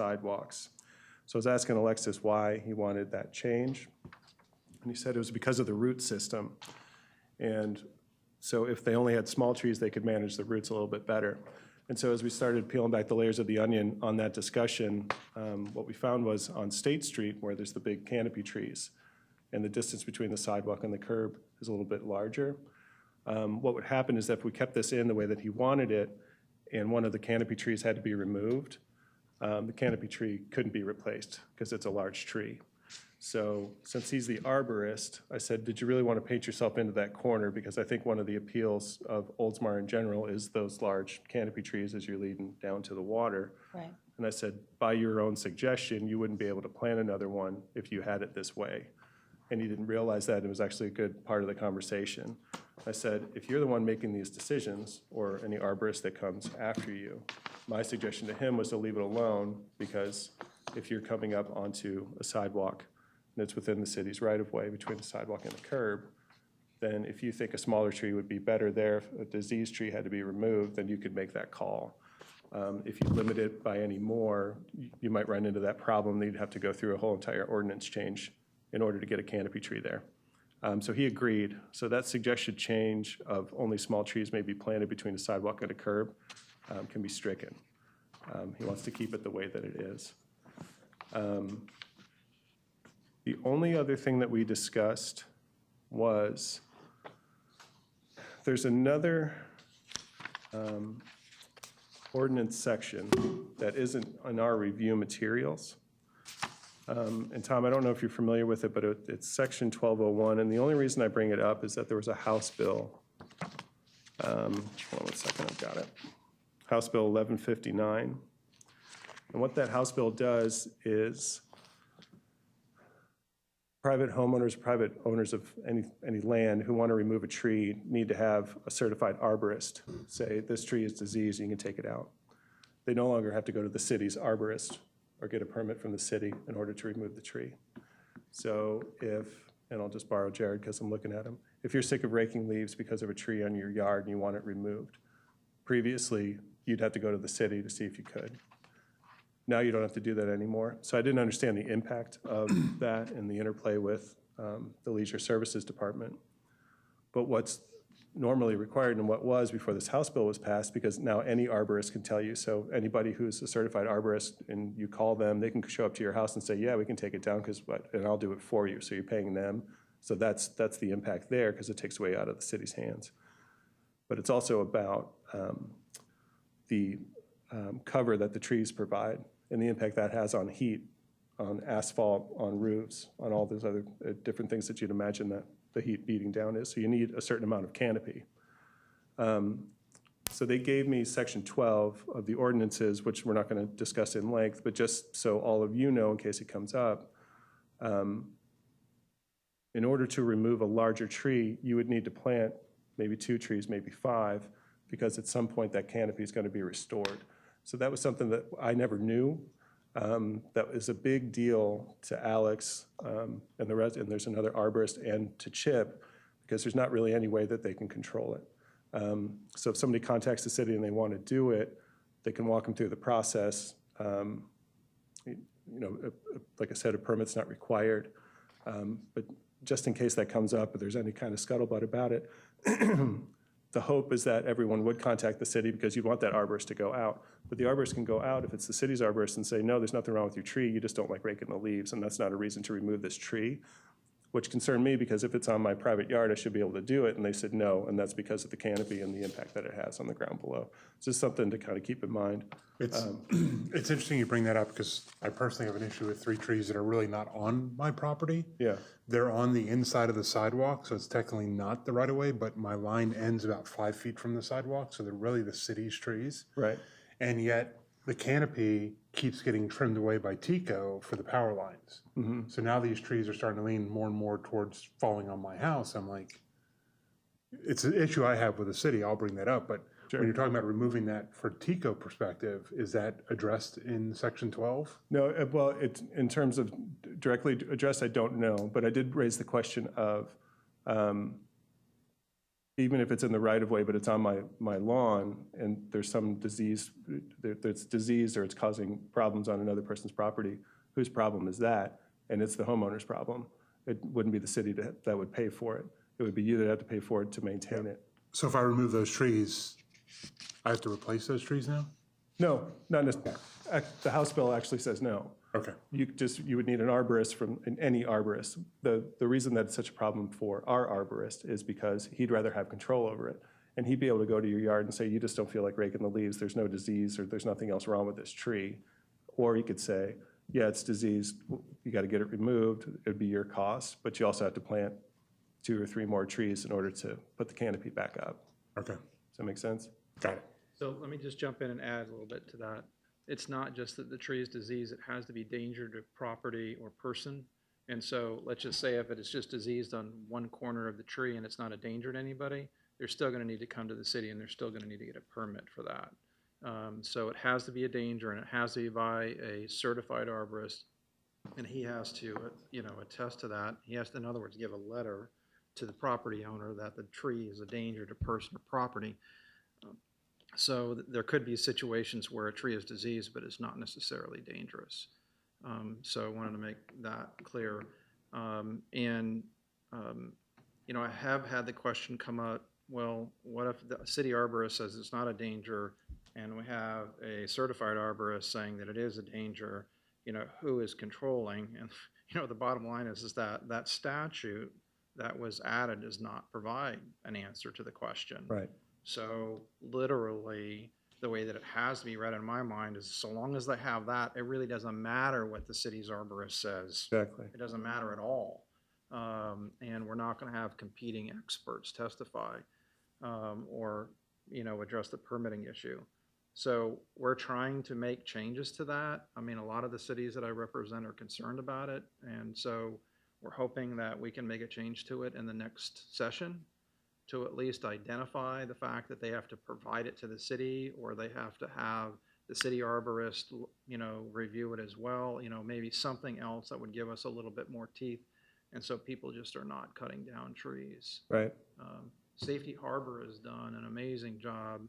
sidewalks. So I was asking Alexis why he wanted that change. And he said it was because of the root system. And so if they only had small trees, they could manage the roots a little bit better. And so as we started peeling back the layers of the onion on that discussion, what we found was on State Street, where there's the big canopy trees, and the distance between the sidewalk and the curb is a little bit larger. What would happen is that if we kept this in the way that he wanted it, and one of the canopy trees had to be removed, the canopy tree couldn't be replaced because it's a large tree. So since he's the arborist, I said, did you really want to paint yourself into that corner? Because I think one of the appeals of Oldsmar in general is those large canopy trees as you're leading down to the water. Right. And I said, by your own suggestion, you wouldn't be able to plant another one if you had it this way. And he didn't realize that. It was actually a good part of the conversation. I said, if you're the one making these decisions, or any arborist that comes after you, my suggestion to him was to leave it alone, because if you're coming up onto a sidewalk and it's within the city's right-of-way between the sidewalk and the curb, then if you think a smaller tree would be better there, if a diseased tree had to be removed, then you could make that call. If you limit it by any more, you might run into that problem that you'd have to go through a whole entire ordinance change in order to get a canopy tree there. So he agreed. So that suggested change of only small trees may be planted between a sidewalk and a curb can be stricken. He wants to keep it the way that it is. The only other thing that we discussed was there's another ordinance section that isn't in our review materials. And Tom, I don't know if you're familiar with it, but it's section 1201. And the only reason I bring it up is that there was a House bill. Hold on 1 second, I've got it. House Bill 1159. And what that House bill does is private homeowners, private owners of any land who want to remove a tree need to have a certified arborist say, this tree is diseased, you can take it out. They no longer have to go to the city's arborist or get a permit from the city in order to remove the tree. So if, and I'll just borrow Jared because I'm looking at him, if you're sick of raking leaves because of a tree on your yard and you want it removed, previously you'd have to go to the city to see if you could. Now you don't have to do that anymore. So I didn't understand the impact of that and the interplay with the Leisure Services Department. But what's normally required and what was before this House bill was passed, because now any arborist can tell you, so anybody who's a certified arborist and you call them, they can show up to your house and say, yeah, we can take it down, and I'll do it for you. So you're paying them. So that's the impact there, because it takes away out of the city's hands. But it's also about the cover that the trees provide and the impact that has on heat, on asphalt, on roofs, on all those other different things that you'd imagine that the heat beating down is. So you need a certain amount of canopy. So they gave me section 12 of the ordinances, which we're not going to discuss in length, but just so all of you know in case it comes up, in order to remove a larger tree, you would need to plant maybe 2 trees, maybe 5, because at some point that canopy is going to be restored. So that was something that I never knew. That is a big deal to Alex and the rest, and there's another arborist, and to Chip, because there's not really any way that they can control it. So if somebody contacts the city and they want to do it, they can walk them through the process. Like I said, a permit's not required. But just in case that comes up, if there's any kind of scuttlebutt about it, the hope is that everyone would contact the city, because you'd want that arborist to go out. But the arborist can go out if it's the city's arborist and say, no, there's nothing wrong with your tree, you just don't like raking the leaves, and that's not a reason to remove this tree, which concerned me, because if it's on my private yard, I should be able to do it. And they said no, and that's because of the canopy and the impact that it has on the ground below. It's just something to kind of keep in mind. It's interesting you bring that up, because I personally have an issue with 3 trees that are really not on my property. Yeah. They're on the inside of the sidewalk, so it's technically not the right-of-way, but my line ends about 5 feet from the sidewalk, so they're really the city's trees. Right. And yet the canopy keeps getting trimmed away by TECO for the power lines. Mm-hmm. So now these trees are starting to lean more and more towards falling on my house. I'm like, it's an issue I have with the city. I'll bring that up. But when you're talking about removing that for TECO perspective, is that addressed in section 12? No, well, it's in terms of directly addressed, I don't know. But I did raise the question of, even if it's in the right of way, but it's on my lawn and there's some disease, that's diseased or it's causing problems on another person's property, whose problem is that? And it's the homeowner's problem. It wouldn't be the city that would pay for it. It would be you that have to pay for it to maintain it. So if I remove those trees, I have to replace those trees now? No, not necessarily. The House bill actually says no. Okay. You would need an arborist from any arborist. The reason that it's such a problem for our arborist is because he'd rather have control over it. And he'd be able to go to your yard and say, you just don't feel like raking the leaves, there's no disease, or there's nothing else wrong with this tree. Or he could say, yeah, it's diseased, you gotta get it removed, it'd be your cost, but you also have to plant 2 or 3 more trees in order to put the canopy back up. Okay. Does that make sense? Got it. So let me just jump in and add a little bit to that. It's not just that the tree is diseased, it has to be danger to property or person. And so let's just say if it is just diseased on one corner of the tree and it's not a danger to anybody, they're still gonna need to come to the city and they're still gonna need to get a permit for that. So it has to be a danger and it has to be by a certified arborist. And he has to, attest to that. He has to, in other words, give a letter to the property owner that the tree is a danger to person or property. So there could be situations where a tree is diseased, but it's not necessarily dangerous. So I wanted to make that clear. I have had the question come up, well, what if the city arborist says it's not a danger and we have a certified arborist saying that it is a danger, who is controlling? And, the bottom line is that that statute that was added does not provide an answer to the question. Right. So literally, the way that it has to be read in my mind is so long as they have that, it really doesn't matter what the city's arborist says. Exactly. It doesn't matter at all. And we're not going to have competing experts testify or, address the permitting issue. So we're trying to make changes to that. I mean, a lot of the cities that I represent are concerned about it. And so we're hoping that we can make a change to it in the next session, to at least identify the fact that they have to provide it to the city, or they have to have the city arborist, review it as well, maybe something else that would give us a little bit more teeth. And so people just are not cutting down trees. Right. Safety Harbor has done an amazing job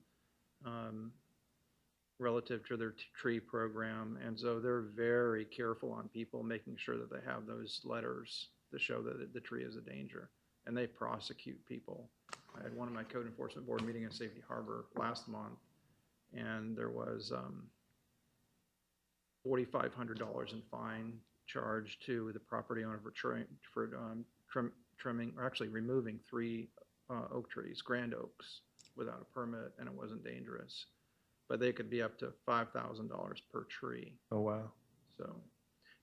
relative to their tree program. And so they're very careful on people, making sure that they have those letters to show that the tree is a danger. And they prosecute people. I had one of my code enforcement board meeting at Safety Harbor last month, and there was $4,500 in fine charged to the property owner for trimming, or actually removing 3 oak trees, grand oaks, without a permit, and it wasn't dangerous. But they could be up to $5,000 per tree. Oh, wow. So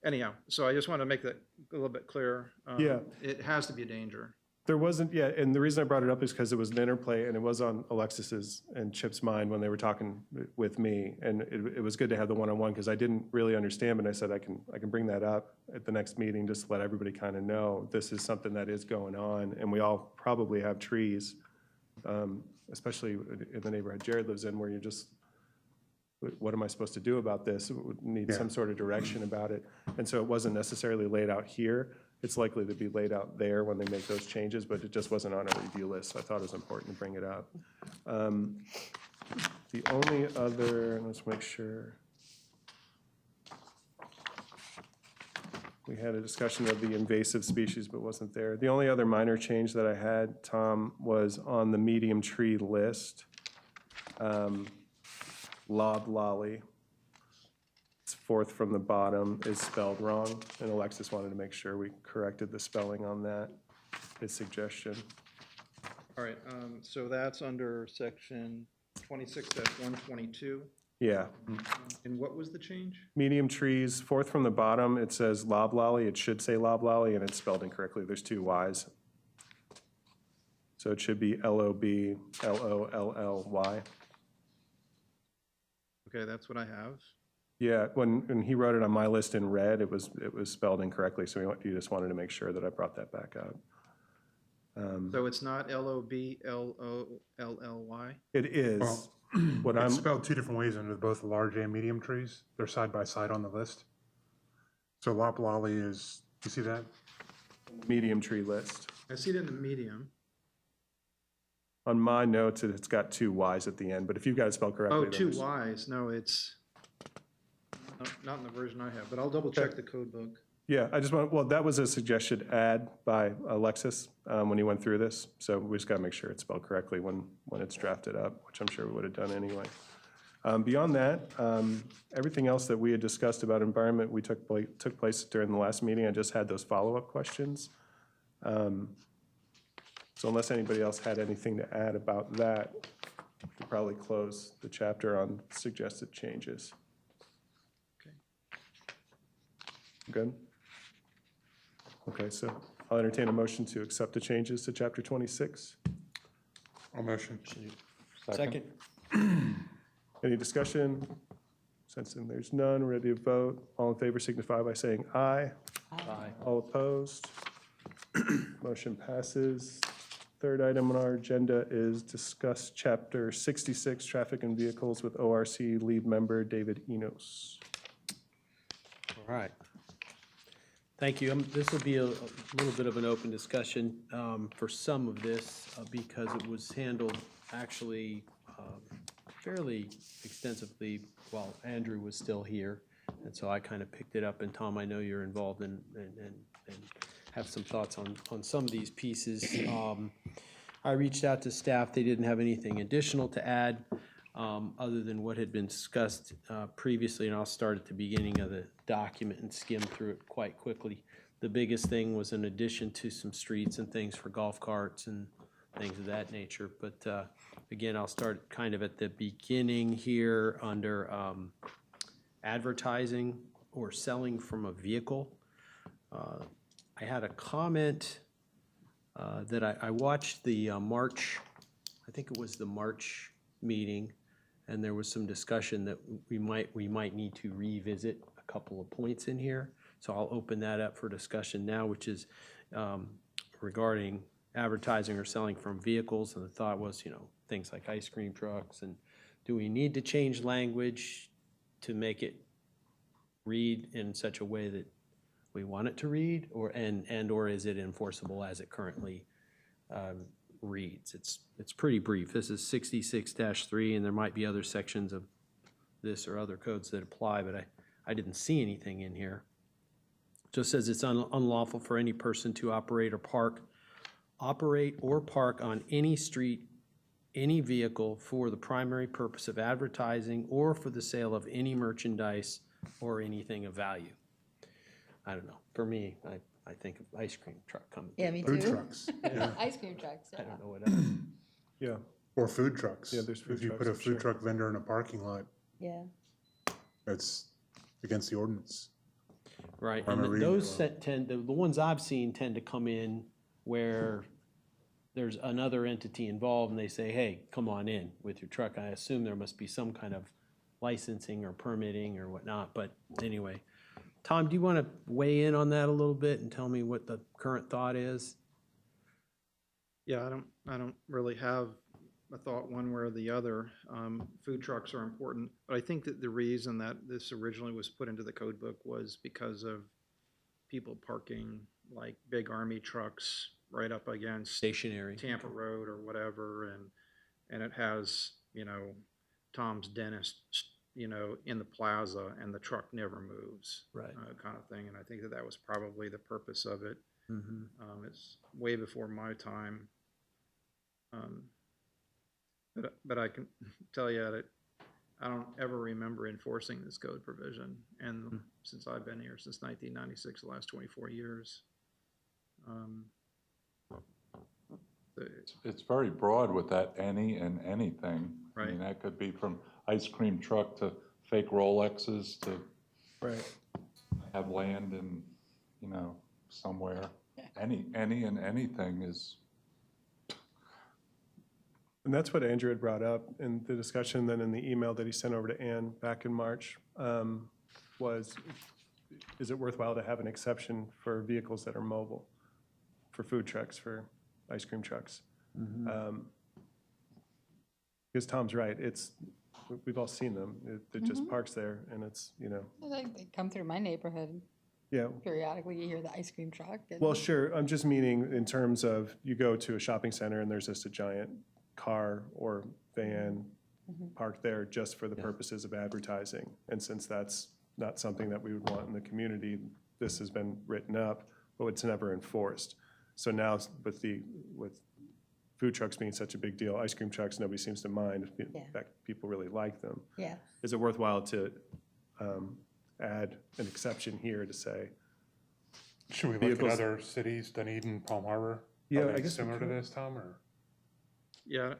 anyhow, so I just want to make that a little bit clearer. Yeah. It has to be a danger. There wasn't, yeah, and the reason I brought it up is because it was an interplay, and it was on Alexis's and Chip's mind when they were talking with me, and it was good to have the one-on-one, because I didn't really understand, but I said I can bring that up at the next meeting, just to let everybody kind of know this is something that is going on, and we all probably have trees, especially in the neighborhood Jared lives in, where you're just, what am I supposed to do about this? We need some sort of direction about it, and so it wasn't necessarily laid out here. It's likely to be laid out there when they make those changes, but it just wasn't on our review list, so I thought it was important to bring it up. The only other, let's make sure. We had a discussion of the invasive species, but wasn't there. The only other minor change that I had, Tom, was on the medium tree list. Loblolly. 4th from the bottom is spelled wrong, and Alexis wanted to make sure we corrected the spelling on that, his suggestion. All right, so that's under section 26-122. Yeah. And what was the change? Medium trees, 4th from the bottom, it says loblolly. It should say loblolly, and it's spelled incorrectly. There's 2 Y's. So it should be L-O-B-L-O-L-L-Y. Okay, that's what I have. Yeah, when he wrote it on my list in red, it was spelled incorrectly, so he just wanted to make sure that I brought that back up. So it's not L-O-B-L-O-L-L-Y? It is. Well, What It's I'm, spelled 2 different ways under both the large and medium trees. They're side by side on the list. So loblolly is, you see that? medium tree list. I see it in the medium. On my notes, it's got 2 Ys at the end, but if you've got it spelled correctly. Oh, then 2 there's- Ys, no, it's not in the version I have, but I'll double check the code book. Yeah, I just want, well, that was a suggested add by Alexis when he went through this. So we just got to make sure it's spelled correctly when it's drafted up, which I'm sure we would have done anyway. Beyond that, everything else that we had discussed about environment, we took place during the last meeting. I just had those follow-up questions. So unless anybody else had anything to add about that, we could probably close the chapter on suggested changes. Okay. Good? Okay, so I'll entertain a motion to accept the changes to chapter 26. I'll motion. Second. Any discussion? Since there's none, ready to vote. All in favor signify by saying aye. Aye. All opposed? Motion passes. Third item on our agenda is discuss Chapter 66, Traffic and Vehicles with ORC lead member David Enos. All right. Thank you. This will be a little bit of an open discussion for some of this because it was handled actually fairly extensively while Andrew was still here. And so I kind of picked it up. And Tom, I know you're involved and have some thoughts on some of these pieces. I reached out to staff. They didn't have anything additional to add other than what had been discussed previously. And I'll start at the beginning of the document and skim through it quite quickly. The biggest thing was an addition to some streets and things for golf carts and things of that nature. But again, I'll start kind of at the beginning here under advertising or selling from a vehicle. I had a comment that I watched the March, I think it was the March meeting, and there was some discussion that we might need to revisit a couple of points in here. So I'll open that up for discussion now, which is regarding advertising or selling from vehicles. And the thought was, things like ice cream trucks, and do we need to change language to make it read in such a way that we want it to read, or is it enforceable as it currently reads? It's pretty brief. This is 66-3, and there might be other sections of this or other codes that apply, but I didn't see anything in here. Just says it's unlawful for any person to operate or park on any street, any vehicle for the primary purpose of advertising or for the sale of any merchandise or anything of value. I don't know. For me, I think of ice cream truck coming. Yeah, me Food too. trucks, Ice cream trucks, I yeah. don't know what else. Yeah, or food trucks. Yeah, there's food If you trucks, put a for sure. food truck vendor in a parking lot, Yeah. that's against the ordinance. Right, I'm and reading those it the ones I've seen tend to come in where there's another entity involved and they say, hey, come on in with your truck. I assume there must be some kind of licensing or permitting or whatnot, but anyway. Tom, do you want to weigh in on that a little bit and tell me what the current thought is? Yeah, I don't really have a thought one way or the other. Food trucks are important, but I think that the reason that this originally was put into the code book was because of people parking like big army trucks right up against Stationary. Tampa Road or whatever, and it has, Tom's Dentist, in the plaza, and the truck never moves. Right. Kind of thing, and I think that was probably the purpose of it. Mm-hmm. It's way before my time. But I can tell you that I don't ever remember enforcing this code provision, and since I've been here since 1996, the last 24 years. It's very broad with that any and anything. I mean, Right. that could be from ice cream truck to fake Rolexes to right. have land in, somewhere. Any and anything is, And that's what Andrew had brought up in the discussion, then in the email that he sent over to Ann back in March, was, is it worthwhile to have an exception for vehicles that are mobile, for food trucks, for ice cream trucks? Because Tom's right, we've all seen them. It just parks there, and it's, They come through my neighborhood yeah. periodically. You hear the ice cream truck. And Well, sure, I'm just meaning in terms of, you go to a shopping center and there's just a giant car or van parked there just for the purposes of advertising. And since that's not something that we would want in the community, this has been written up, but it's never enforced. So now with food trucks being such a big deal, ice cream trucks, nobody seems to mind. In Yeah. fact, people really like them. Yeah. Is it worthwhile to add an exception here to say, Should we look Vehicles- at other cities, Dunedin, Palm Harbor? Yeah, Are I they guess we similar to could. this, Tom, or? Yeah,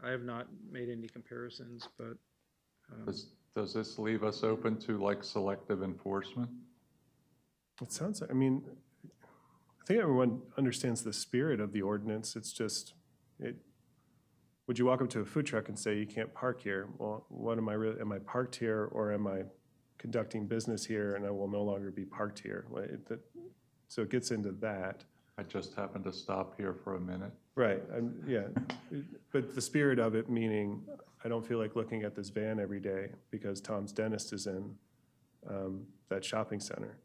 I have not made any comparisons, but Does this leave us open to like selective enforcement? it sounds like, I mean, I think everyone understands the spirit of the ordinance. It's just, would you walk up to a food truck and say, you can't park here? Well, what am I really, am I parked here or am I conducting business here and I will no longer be parked here? So it gets into that. I just happened to stop here for a minute. Right, yeah. But the spirit of it, meaning, I don't feel like looking at this van every day because Tom's dentist is in that shopping center,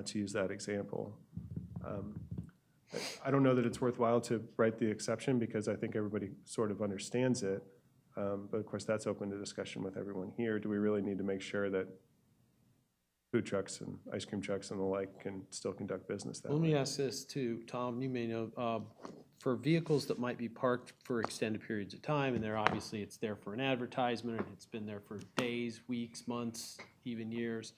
to use that example. I don't know that it's worthwhile to write the exception because I think everybody sort of understands it. But of course, that's open to discussion with everyone here. Do we really need to make sure that food trucks and ice cream trucks and the like can still conduct business that Let me way? ask this too, Tom, you may know, for vehicles that might be parked for extended periods of time, and obviously it's there for an advertisement, and it's been there for days, weeks, months, even years,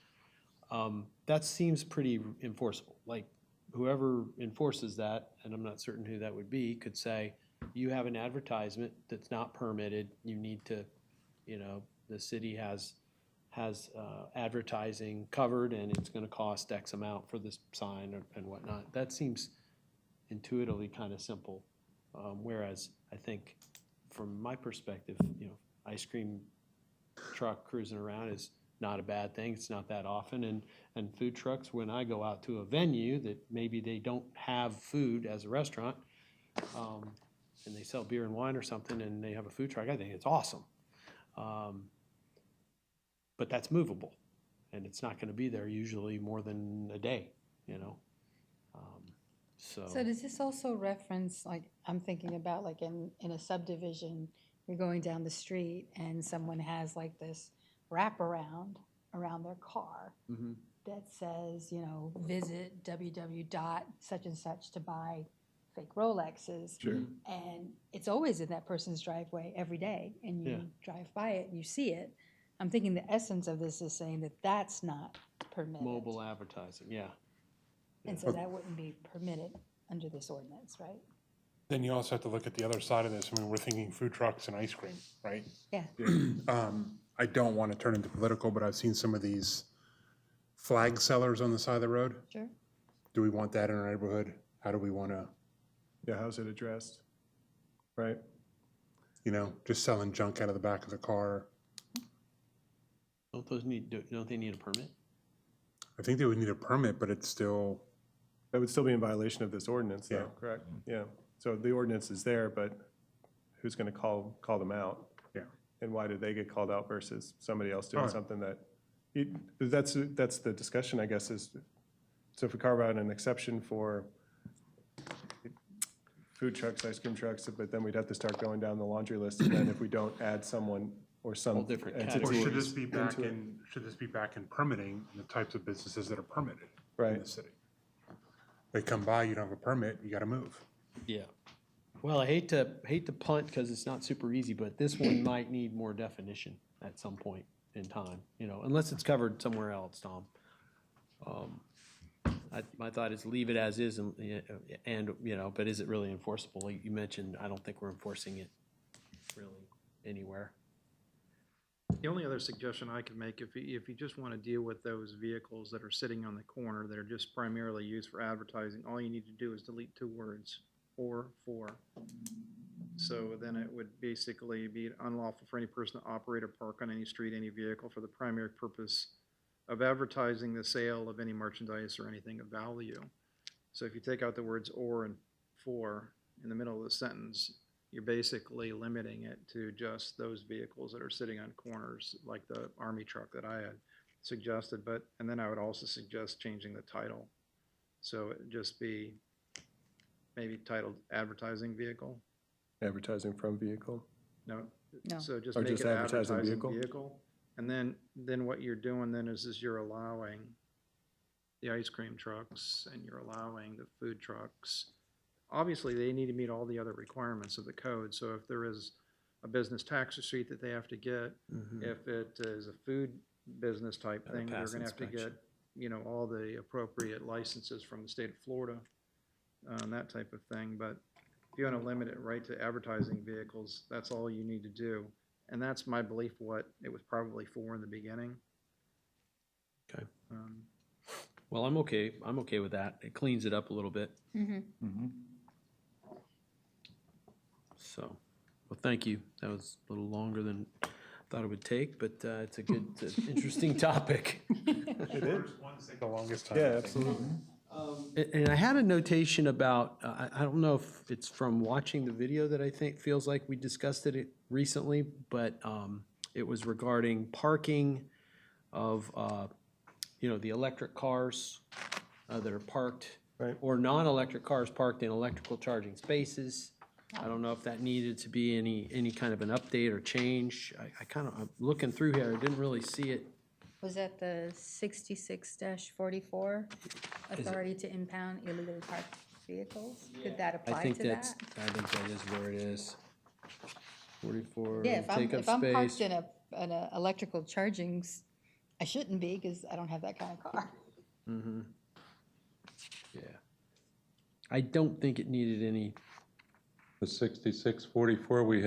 that seems pretty enforceable. Like, whoever enforces that, and I'm not certain who that would be, could say, you have an advertisement that's not permitted, you need to, the city has advertising covered and it's gonna cost X amount for this sign and whatnot. That seems intuitively kind of simple. Whereas I think from my perspective, ice cream truck cruising around is not a bad thing. It's not that often. And food trucks, when I go out to a venue that maybe they don't have food as a restaurant, and they sell beer and wine or something and they have a food truck, I think it's awesome. But that's movable, and it's not gonna be there usually more than a day, So does this also reference, like, I'm thinking about like in a subdivision, you're going down the street and someone has like this wraparound around their car Mhm. that says, visit www dot such and such to buy fake Rolexes. Sure. And it's always in that person's driveway every day, and you Yeah. drive by it and you see it. I'm thinking the essence of this is saying that that's not permitted. Mobile advertising, yeah. And so that wouldn't be permitted under this ordinance, right? Then you also have to look at the other side of this. I mean, we're thinking food trucks and ice cream, right? Yeah. I don't want to turn into political, but I've seen some of these flag sellers on the side of the road. Sure. Do we want that in our neighborhood? How do we want to, Yeah, how's it addressed? Right? just selling junk out of the back of the car? Don't they need a permit? I think they would need a permit, but it's still, That would still be in violation of this ordinance, though, Yeah. correct? Yeah. So the ordinance is there, but who's going to call them out? Yeah. And why did they get called out versus somebody else doing Alright. something that, that's the discussion, I guess, is, so if we carve out an exception for food trucks, ice cream trucks, but then we'd have to start going down the laundry list, and then if we don't add someone or some Whole different entity. or should this be into back it. should this be back in permitting and the types of businesses that are permitted in Right. the city? They come by, you don't have a permit, you got to move. Yeah. Well, I hate to punt because it's not super easy, but this one might need more definition at some point in time, unless it's covered somewhere else, Tom. My thought is leave it as is and but is it really enforceable? Like you mentioned, I don't think we're enforcing it really anywhere. the only other suggestion I could make, if you just want to deal with those vehicles that are sitting on the corner that are just primarily used for advertising, all you need to do is delete 2 words, or for. So then it would basically be unlawful for any person to operate or park on any street, any vehicle for the primary purpose of advertising the sale of any merchandise or anything of value. So if you take out the words or and for in the middle of the sentence, you're basically limiting it to just those vehicles that are sitting on corners, like the army truck that I had suggested. And then I would also suggest changing the title. So it'd just be maybe titled advertising vehicle. Advertising from vehicle. No. No. So just Or make just it advertising advertising vehicle? vehicle. And then what you're doing then is you're allowing the ice cream trucks and you're allowing the food trucks. Obviously, they need to meet all the other requirements of the code. So if there is a business tax receipt that they have to get, if it is a food business type Gotta thing, they're pass gonna have to inspection. get, all the appropriate licenses from the state of Florida, that type of thing. But if you want to limit it right to advertising vehicles, that's all you need to do. And that's my belief what it was probably for in the beginning. Okay. Um, Well, I'm okay with that. It cleans it up a little bit. So, well, thank you. That was a little longer than I thought it would take, but it's a good, interesting topic. The longest time. Yeah, I think. absolutely. And I had a notation about, I don't know if it's from watching the video that I think feels like we discussed it recently, but it was regarding parking of, the electric cars that are parked, Right. or non-electric cars parked in electrical charging spaces. I don't know if that needed to be any kind of an update or change. I'm looking through here, I didn't really see it. Was that the 66-44, authority to impound illegally parked vehicles? Could that I apply think to that's, that? I think that is where it is. 44, Yeah, take up if I'm parked space. in a electrical charging, I shouldn't be, because I don't have that kind of car. Yeah. I don't think it needed any, The 6644, we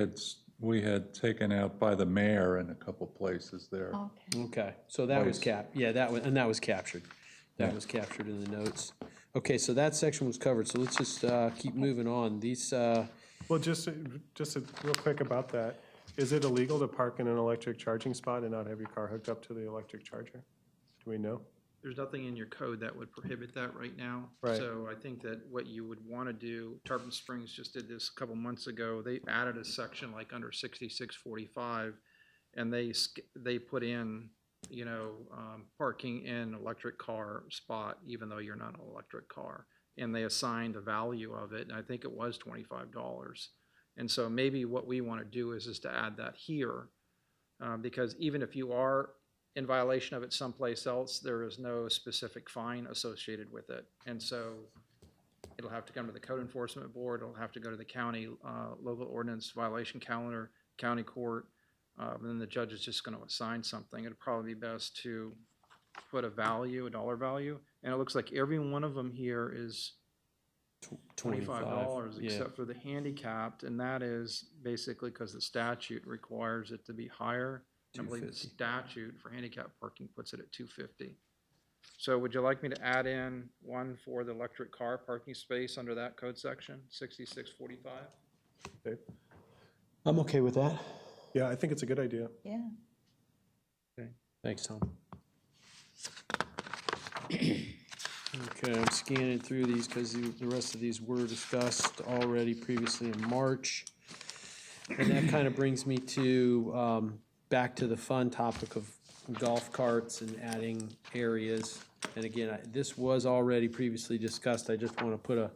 had taken out by the mayor in a couple places there. Okay. okay, so that was Twice. that was captured. That was captured in the notes. Okay, so that section was covered, so let's just keep moving on. These, Well, just real quick about that. Is it illegal to park in an electric charging spot and not have your car hooked up to the electric charger? Do we know? There's nothing in your code that would prohibit that right now. Right. So I think that what you would want to do, Tarpon Springs just did this a couple months ago. They added a section like under 6645, and they put in, parking in electric car spot, even though you're not an electric car. And they assigned a value of it, and I think it was $25. And so maybe what we want to do is to add that here, because even if you are in violation of it someplace else, there is no specific fine associated with it. And so it'll have to come to the code enforcement board, it'll have to go to the county local ordinance violation calendar, county court, and then the judge is just going to assign something. It'd probably be best to put a dollar value, and it looks like every one of them here is $25, yeah. except for the handicapped, and that is basically because the statute requires it to be higher. I believe the $250. statute for handicap parking puts it at $250. So would you like me to add in one for the electric car parking space under that code section, 6645? Dave? I'm okay with that. Yeah, I think it's a good idea. Yeah. Thanks, Tom. Okay, I'm scanning through these because the rest of these were discussed already previously in March. And that kind of brings me to, back to the fun topic of golf carts and adding areas. And again, this was already previously discussed. I just want to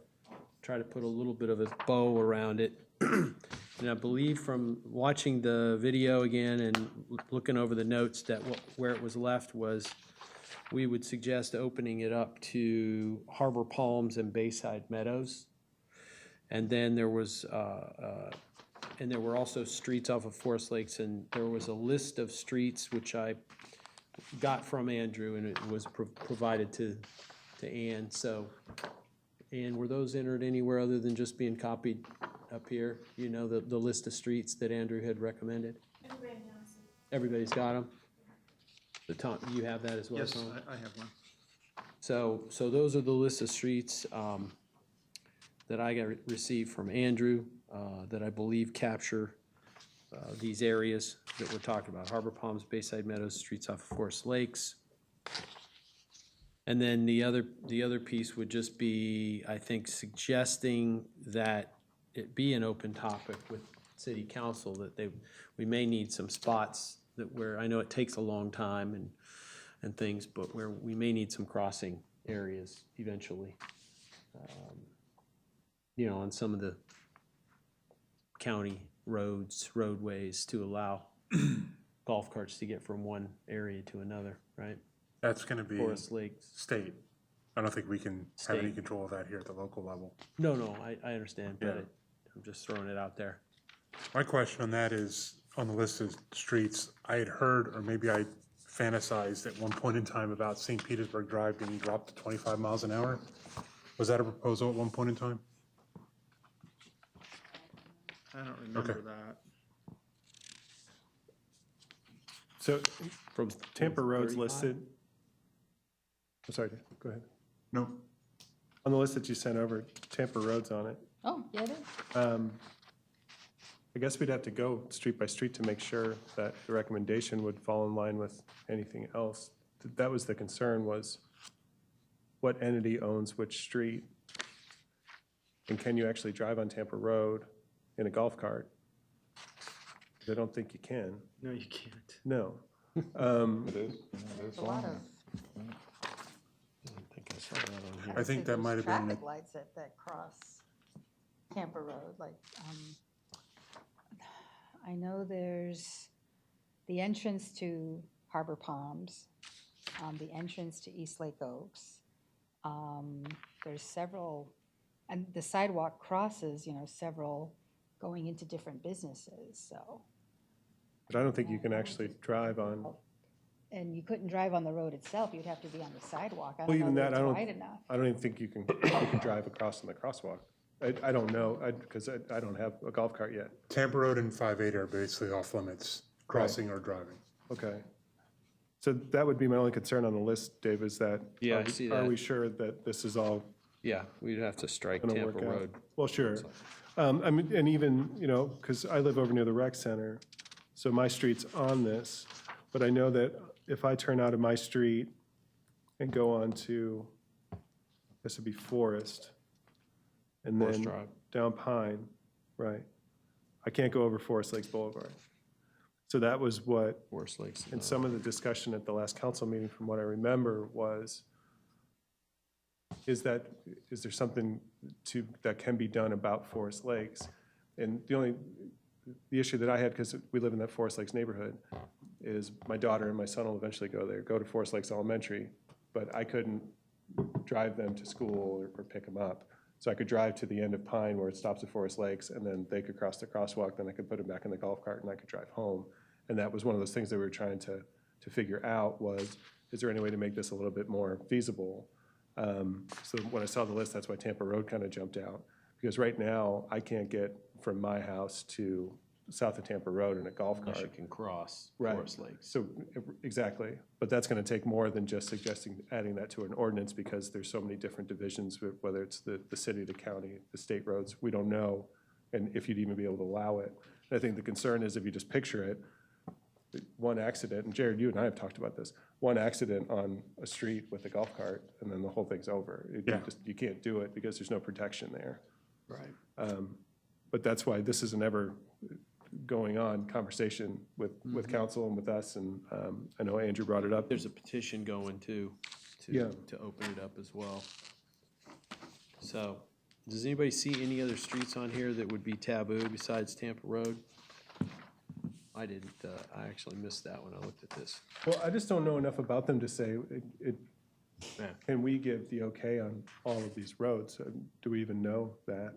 try to put a little bit of a bow around it. And I believe from watching the video again and looking over the notes that where it was left was, we would suggest opening it up to Harbor Palms and Bayside Meadows. And then there was, and there were also streets off of Forest Lakes, and there was a list of streets which I got from Andrew, and it was provided to Ann. So, Ann, were those entered anywhere other than just being copied up here? You know, the list of streets that Andrew had recommended? Everybody's got them? Tom, you have that as well, Yes, Tom? I have one. So those are the list of streets that I received from Andrew that I believe capture these areas that we're talking about: Harbor Palms, Bayside Meadows, streets off of Forest Lakes. And then the other piece would just be, I think, suggesting that it be an open topic with City Council, that we may need some spots that where, I know it takes a long time and things, but where we may need some crossing areas eventually. On some of the county roads, roadways to allow golf carts to get from one area to another, right? That's gonna be Forest Lakes. state. I don't think we can have any State. control of that here at the local level. No, I understand, but Yeah. I'm just throwing it out there. My question on that is, on the list of streets, I had heard, or maybe I fantasized at one point in time about St. Petersburg Drive being dropped to 25 miles an hour. Was that a proposal at one point in time? I don't remember Okay. that. So From Tampa Road's 35? listed. I'm sorry, go ahead. No. On the list that you sent over, Tampa Road's on it. Oh, yeah, it is. I guess we'd have to go street by street to make sure that the recommendation would fall in line with anything else. That was the concern, was what entity owns which street? And can you actually drive on Tampa Road in a golf cart? 'Cause I don't think you can. No, you can't. No. It is. There's a lot of. I think I saw that on here. I think that there's might have been Traffic the- lights that cross Tampa Road, like, I know there's the entrance to Harbor Palms, the entrance to East Lake Oaks. There's several, and the sidewalk crosses, several going into different businesses, so. But I don't think you can actually drive on, And you couldn't drive on the road itself, you'd have to be on the sidewalk. I well, don't know even that that, I it's don't, wide enough. I don't even think you can drive across on the crosswalk. I don't know, because I don't have a golf cart yet. Tampa Road and 580 are basically off limits, crossing or driving. Okay. So that would be my only concern on the list, Dave, is that. Yeah, are I we- see Are that. we sure that this is all Yeah, we'd have to strike going to Tampa work out? Road. Well, sure. I mean, and even, because I live over near the rec center, so my street's on this, but I know that if I turn out of my street and go on to, this would be Forest, and Forest then Drive. down Pine, right? I can't go over Forest Lakes Boulevard. So that was what, Forest Lakes. and some of the discussion at the last council meeting, from what I remember, was, is there something that can be done about Forest Lakes? And the issue that I had, because we live in that Forest Lakes neighborhood, is my daughter and my son will eventually go to Forest Lakes Elementary, but I couldn't drive them to school or pick them up. So I could drive to the end of Pine where it stops at Forest Lakes, and then they could cross the crosswalk, then I could put them back in the golf cart and I could drive home. And that was one of those things that we were trying to figure out was, is there any way to make this a little bit more feasible? So when I saw the list, that's why Tampa Road kind of jumped out. Because right now, I can't get from my house to south of Tampa Road in a golf Unless you cart. can cross Right. Forest Lakes. So, exactly. But that's going to take more than just adding that to an ordinance, because there's so many different divisions, whether it's the city, the county, the state roads, we don't know, and if you'd even be able to allow it. And I think the concern is if you just picture it, one accident, and Jared, you and I have talked about this, one accident on a street with a golf cart, and then the whole thing's over. Yeah. You can't do it because there's no protection there. Right. But that's why this is an ever going on conversation with council and with us, and I know Andrew brought it up. There's a petition going too, Yeah. to open it up as well. So, does anybody see any other streets on here that would be taboo besides Tampa Road? I didn't, I actually missed that when I looked at this. Well, I just don't know enough about them to say, Yeah. can we give the okay on all of these roads? Do we even know that?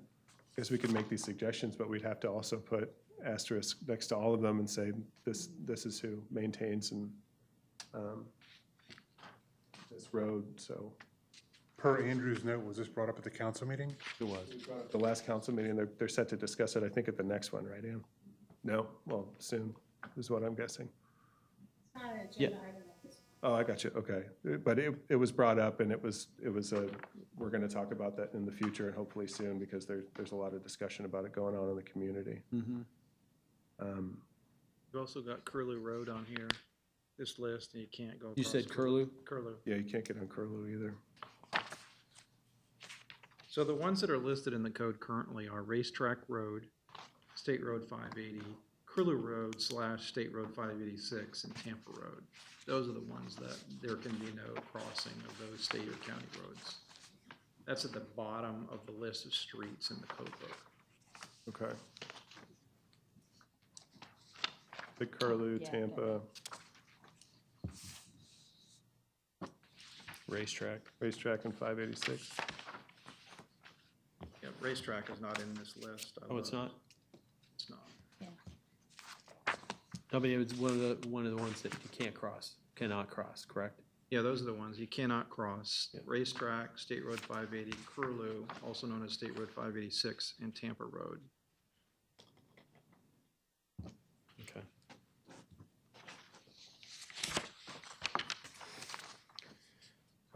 Because we could make these suggestions, but we'd have to also put asterisk next to all of them and say, this is who maintains and this road, so. Per Andrew's note, was this brought up at the council meeting? It was. The last council meeting, they're set to discuss it, I think, at the next one, right, Ann? No? Well, soon, is what I'm guessing. Yeah. Oh, I got you, okay. But it was brought up, and we're gonna talk about that in the future, and hopefully soon, because there's a lot of discussion about it going on in the community. Mm-hmm. We've also got Curlew Road on here, this list, and you can't go across. You said Curlew? Curlew. Yeah, you can't get on Curlew either. So the ones that are listed in the code currently are Racetrack Road, State Road 580, Curlew Road / State Road 586, and Tampa Road. Those are the ones that there can be no crossing of those state or county roads. That's at the bottom of the list of streets in the code book. Okay. the Curlew, Yeah, Tampa, Racetrack. racetrack, and 586. Yeah, racetrack is not in this list. Oh, it's not? It's not. No, but it was one of the ones that you cannot cross, correct? Yeah, those are the ones you cannot cross. Yeah. Racetrack, State Road 580, Curlew, also known as State Road 586, and Tampa Road. Okay.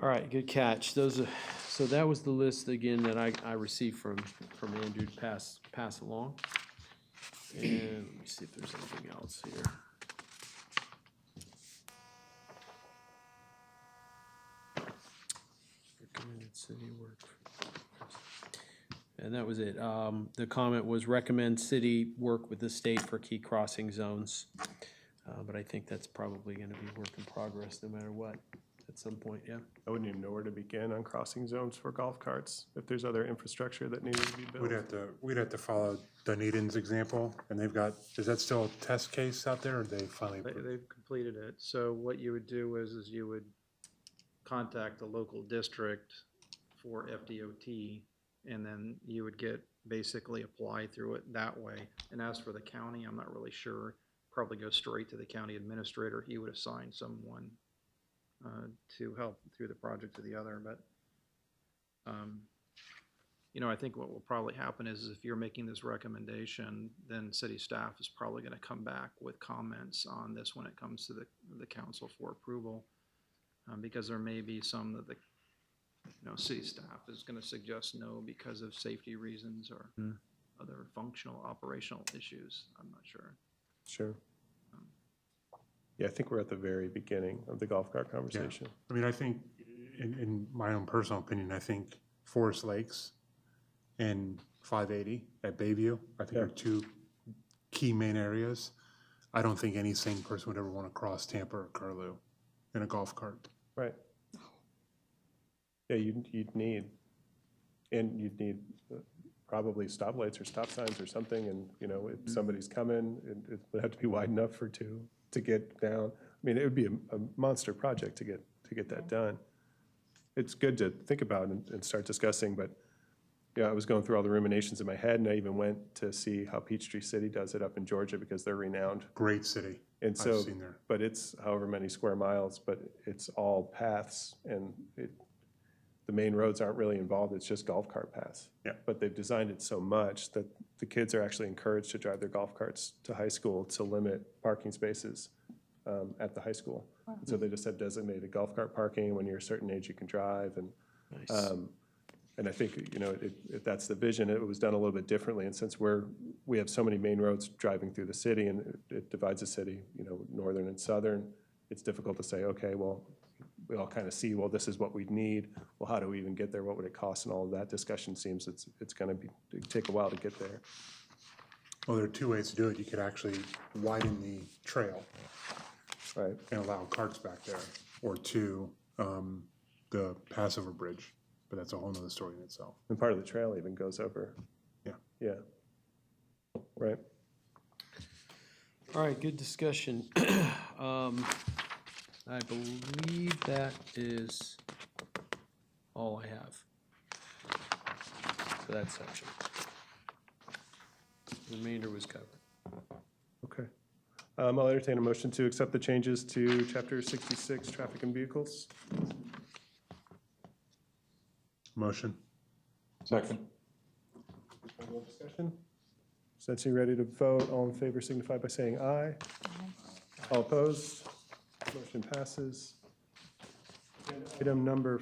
All right, good catch. So that was the list again that I received from Andrew to pass along. And let me see if there's anything else here. Recommended city work. And that was it. The comment was recommend city work with the state for key crossing zones. But I think that's probably gonna be work in progress no matter what, at some point, yeah. I wouldn't even know where to begin on crossing zones for golf carts, if there's other infrastructure that needed to be built. We'd have to follow Dunedin's example, and they've got, is that still a test case out there, or they finally? They've completed it. So what you would do is you would contact the local district for FDOT, and then you would basically apply through it that way. And as for the county, I'm not really sure. Probably go straight to the county administrator. He would assign someone to help through the project or the other. But, I think what will probably happen is if you're making this recommendation, then city staff is probably going to come back with comments on this when it comes to the council for approval. Because there may be some that the city staff is going to suggest no because of safety reasons or other functional, operational issues. I'm not sure. Sure. Yeah, I think we're at the very beginning of the golf cart conversation. I mean, I think, in my own personal opinion, I think Forest Lakes and 580 at Bayview, I think are two key main areas. I don't think any sane person would ever want to cross Tampa or Curlew in a golf cart. Right. Yeah, you'd need probably stoplights or stop signs or something, and, if somebody's coming, it would have to be wide enough for two to get down. I mean, it would be a monster project to get that done. It's good to think about and start discussing, but, I was going through all the ruminations in my head, and I even went to see how Peachtree City does it up in Georgia, because they're renowned. Great city. And I've so, seen there. but it's however many square miles, but it's all paths, and the main roads aren't really involved, it's just golf cart paths. Yeah. But they've designed it so much that the kids are actually encouraged to drive their golf carts to high school to limit parking spaces at the high school. So they just have designated golf cart parking. When you're a certain age, you can drive, and Nice. and I think, if that's the vision, it was done a little bit differently. And since we have so many main roads driving through the city, and it divides the city, northern and southern, it's difficult to say, okay, well, we all kind of see, well, this is what we need. Well, how do we even get there? What would it cost? And all of that discussion seems it's going to take a while to get there. Well, there are two ways to do it. You could actually widen the trail Right. and allow carts back there, or two, the Passover Bridge, but that's a whole nother story in itself. And part of the trail even goes over. Yeah. Yeah. Right. All right, good discussion. I believe that is all I have for that section. The remainder was covered. Okay. I'll entertain a motion to accept the changes to Chapter 66, Traffic and Vehicles. Motion. Second. Any discussion? Since you're ready to vote, all in favor signify by saying aye. All opposed? Motion passes. Item number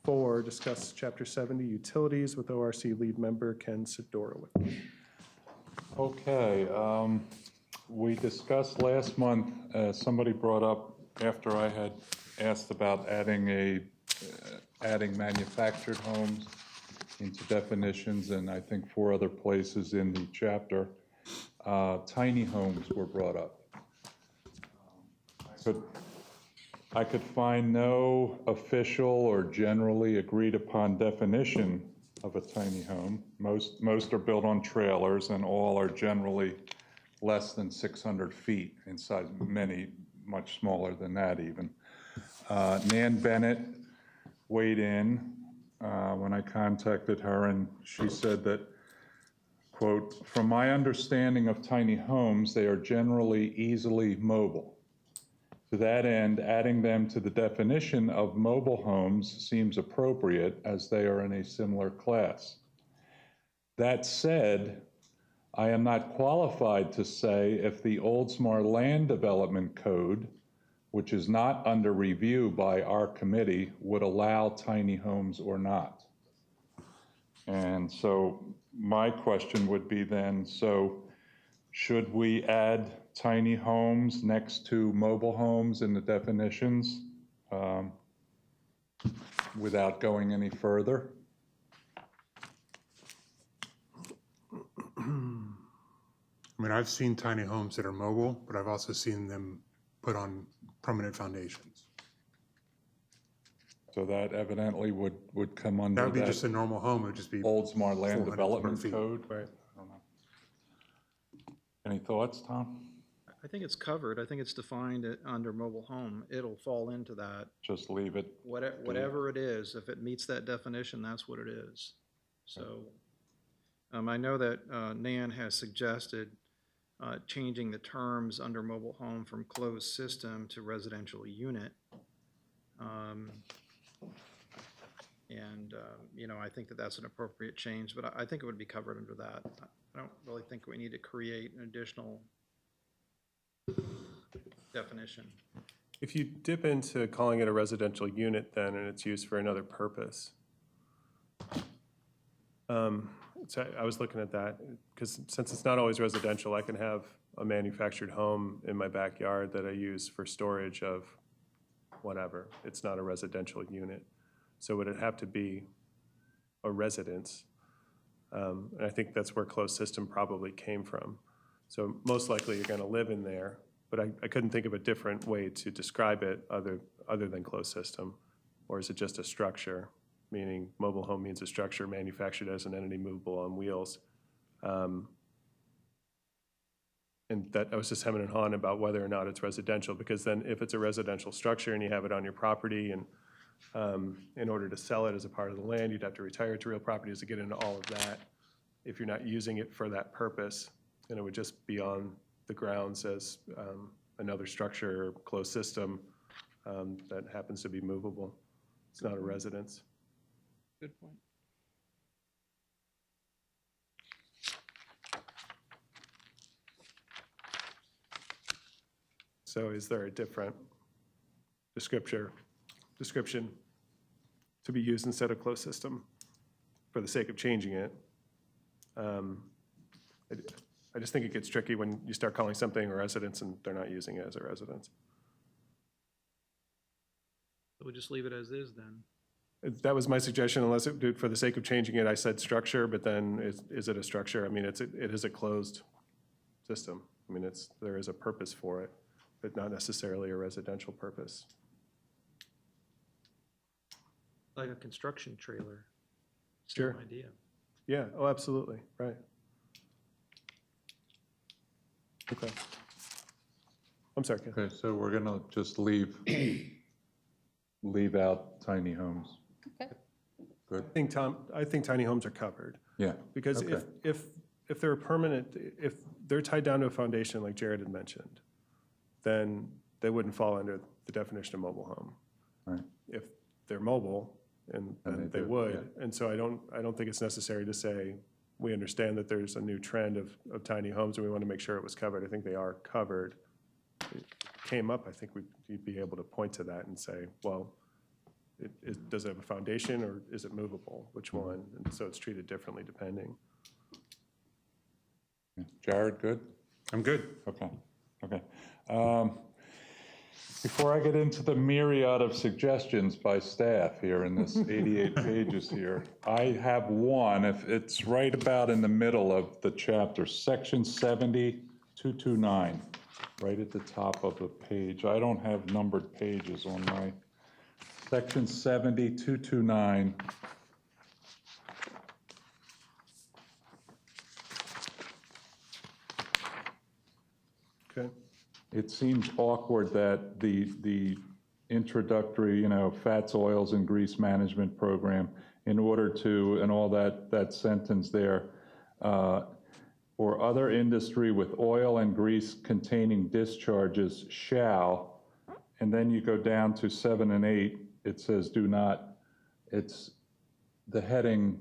4, discuss Chapter 70, Utilities, with ORC lead member Ken Sidorowicz. Okay, we discussed last month, somebody brought up, after I had asked about adding manufactured homes into definitions, and I think 4 other places in the chapter, tiny homes were brought up. I could find no official or generally agreed upon definition of a tiny home. Most are built on trailers, and all are generally less than 600 feet in size, many much smaller than that even. Nan Bennett weighed in when I contacted her, and she said that, quote, "From my understanding of tiny homes, they are generally easily mobile. To that end, adding them to the definition of mobile homes seems appropriate as they are in a similar class. That said, I am not qualified to say if the Oldsmar Land Development Code, which is not under review by our committee, would allow tiny homes or not." And so my question would be then, so should we add tiny homes next to mobile homes in the definitions without going any further? I mean, I've seen tiny homes that are mobile, but I've also seen them put on permanent foundations. So that evidently would come That under would be just a that normal home, it would just be, Oldsmar 400 Land Development square feet. Code? Right. I don't know. Any thoughts, Tom? I think it's covered. I think it's defined under mobile home. It'll fall into that. Just leave it. Whatever it is, if it meets that definition, that's what it is. So, I know that Nan has suggested changing the terms under mobile home from closed system to residential unit. You know, I think that that's an appropriate change, but I think it would be covered under that. I don't really think we need to create an additional definition. If you dip into calling it a residential unit then, and it's used for another purpose. So I was looking at that, because since it's not always residential, I can have a manufactured home in my backyard that I use for storage of whatever. It's not a residential unit. So would it have to be a residence? And I think that's where closed system probably came from. So most likely you're gonna live in there, but I couldn't think of a different way to describe it other than closed system. Or is it just a structure, meaning mobile home means a structure manufactured as an entity movable on wheels? And that, I was just hemming and hawing about whether or not it's residential, because then if it's a residential structure and you have it on your property, and in order to sell it as a part of the land, you'd have to retire it to real property to get into all of that. If you're not using it for that purpose, then it would just be on the grounds as another structure or closed system that happens to be movable. It's not a residence. Good point. So is there a different description to be used instead of closed system for the sake of changing it? I just think it gets tricky when you start calling something a residence and they're not using it as a residence. So we'll just leave it as is then. That was my suggestion, unless it, for the sake of changing it, I said structure, but then is it a structure? I mean, it is a closed system. I mean, there is a purpose for it, but not necessarily a residential purpose. Like a construction trailer. Sure. Same idea. Yeah, oh, absolutely, right. Okay. I'm sorry, Ken. Okay, so we're gonna just leave out tiny homes. Okay. Good, I think tiny homes are covered, yeah. because Okay. if they're permanent, if they're tied down to a foundation like Jared had mentioned, then they wouldn't fall under the definition of mobile home. Right. If they're mobile, and And then they they do, would. yeah. And so I don't think it's necessary to say, we understand that there's a new trend of tiny homes and we want to make sure it was covered. I think they are covered. It came up, I think we'd be able to point to that and say, well, does it have a foundation or is it movable? Which one? And so it's treated differently depending. Jared, good? I'm good. Okay, okay. Before I get into the myriad of suggestions by staff here in this 88 pages here, I have one, if it's right about in the middle of the chapter, section 70-229, right at the top of the page. I don't have numbered pages on my, section 70-229. Okay. It seems awkward that the introductory, fats, oils, and grease management program, in order to, and all that sentence there, or other industry with oil and grease containing discharges shall, and then you go down to 7 and 8, it says do not, the heading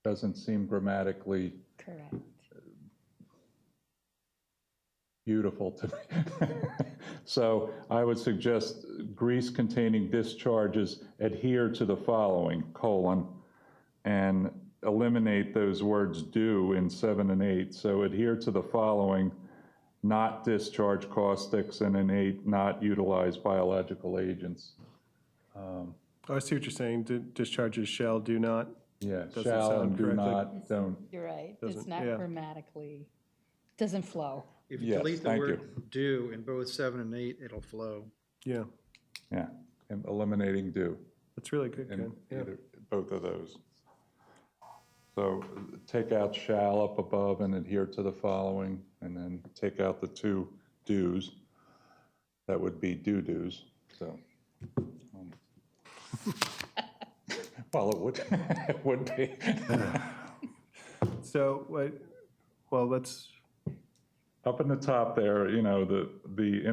doesn't seem grammatically Correct. beautiful to me. So I would suggest grease-containing discharges adhere to the following, and eliminate those words do in 7 and 8. So adhere to the following, not discharge caustics, and in 8, not utilize biological agents. Oh, I see what you're saying. Discharges shall, do not. Yeah, Doesn't shall sound and do correctly. not, don't. You're right. It's Doesn't- not yeah. grammatically, doesn't flow. If you Yes, delete the thank word do in both 7 and 8, it'll flow. Yeah, Yeah, and eliminating do. that's really good, Ken. In Yeah. either, both of those. So take out shall up above and adhere to the following, and then take out the 2 do's. That would be do-dos, so. Well, it would, it would be. So, well, let's, Up in the top there, in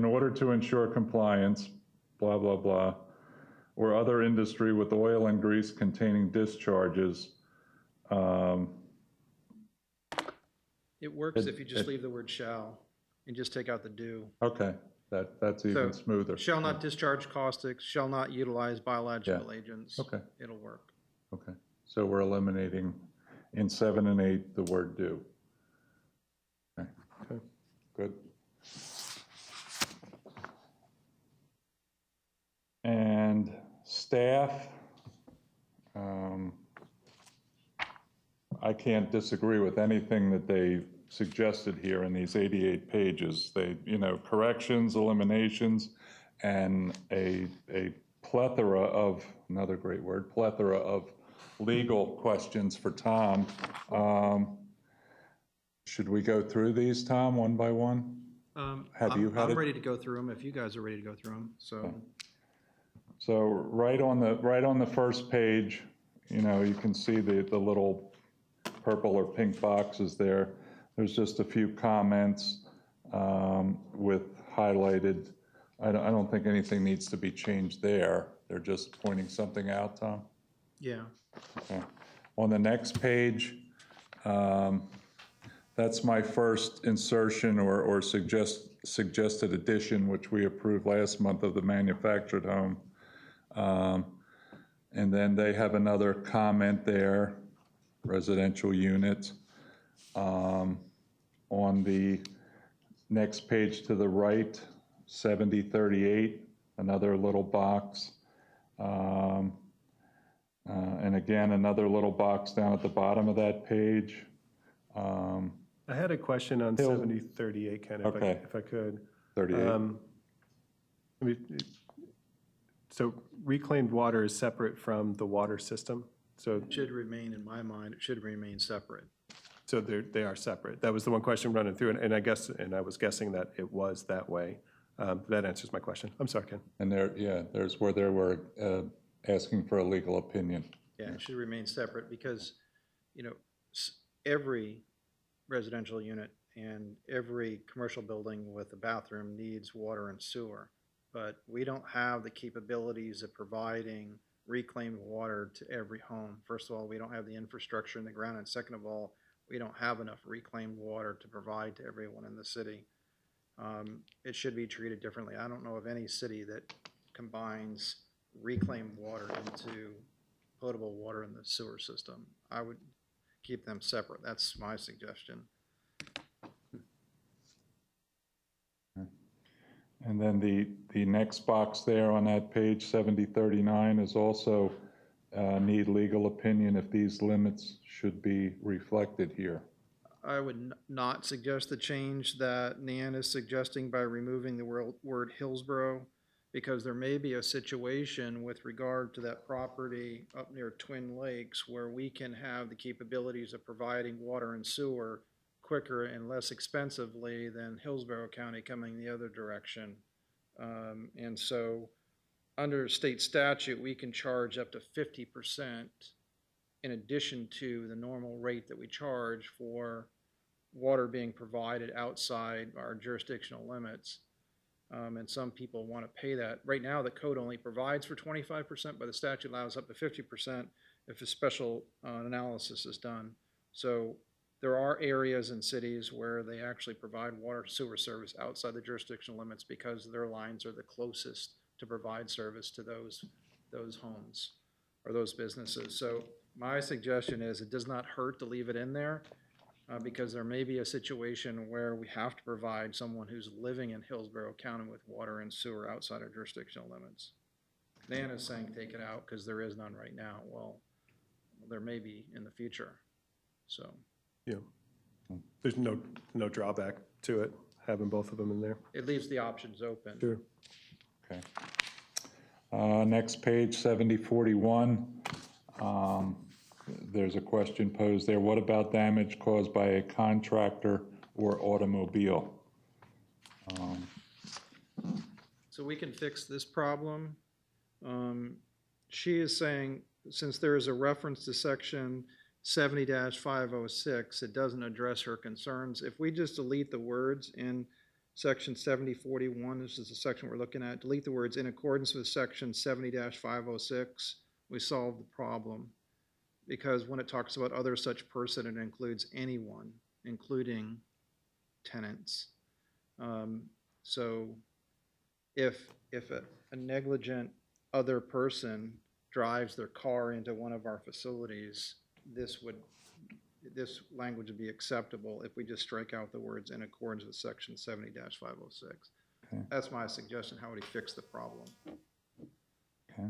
order to ensure compliance, blah, blah, blah, or other industry with oil and grease containing discharges, It works if you just leave the word shall and just take out the do. okay, that's even So, smoother. Shall not discharge caustics, shall not utilize biological agents. Okay. It'll work. Okay, so we're eliminating in 7 and 8 the word do. Okay, okay. good. And staff, I can't disagree with anything that they suggested here in these 88 pages. They, corrections, eliminations, and a plethora of, another great word, plethora of legal questions for Tom. Should we go through these, Tom, one by one? Have you had I'm it? ready to go through them if you guys are ready to go through them, so. So right on the first page, you can see the little purple or pink boxes there. There's just a few comments with highlighted. I don't think anything needs to be changed there. They're just pointing something out, Tom. Yeah, Okay. On the next page, that's my first insertion or suggested addition, which we approved last month, of the manufactured home. And then they have another comment there, residential unit. On the next page to the right, 7038, another little box. And again, another little box down at the bottom of that page. I had a question on 7038, Ken, Okay. if I could. 38. I mean, so reclaimed water is separate from the water system? So, it should remain, in my mind, it should remain separate. so they are separate? That was the one question running through, and I was guessing that it was that way. That answers my question. I'm sorry, Ken. And there's where they were asking for a legal opinion. Yeah, it should remain separate because, every residential unit and every commercial building with a bathroom needs water and sewer. But we don't have the capabilities of providing reclaimed water to every home. First of all, we don't have the infrastructure in the ground, and second of all, we don't have enough reclaimed water to provide to everyone in the city. It should be treated differently. I don't know of any city that combines reclaimed water into potable water in the sewer system. I would keep them separate. That's my suggestion. And then the next box there on that page, 7039, is also need legal opinion if these limits should be reflected here. I would not suggest the change that Nan is suggesting by removing the word Hillsborough, because there may be a situation with regard to that property up near Twin Lakes where we can have the capabilities of providing water and sewer quicker and less expensively than Hillsborough County coming the other direction. And so under state statute, we can charge up to 50% in addition to the normal rate that we charge for water being provided outside our jurisdictional limits. And some people want to pay that. Right now, the code only provides for 25%, but the statute allows up to 50% if a special analysis is done. So there are areas in cities where they actually provide water sewer service outside the jurisdictional limits because their lines are the closest to provide service to those homes or those businesses. So my suggestion is it does not hurt to leave it in there because there may be a situation where we have to provide someone who's living in Hillsborough County with water and sewer outside our jurisdictional limits. Dan is saying take it out because there is none right now. Well, there may be in the future, so. Yeah. There's no drawback to it, having both of them in there. It leaves the options open. Sure. Okay. Next page, 7041. There's a question posed there. What about damage caused by a contractor or automobile? So we can fix this problem. She is saying, since there is a reference to section 70-506, it doesn't address her concerns. If we just delete the words in section 7041, this is the section we're looking at, delete the words in accordance with section 70-506, we solve the problem. Because when it talks about other such person, it includes anyone, including tenants. So if a negligent other person drives their car into one of our facilities, this language would be acceptable if we just strike out the words in accordance with section 70-506. Okay. That's my suggestion. How would he fix the problem? Okay.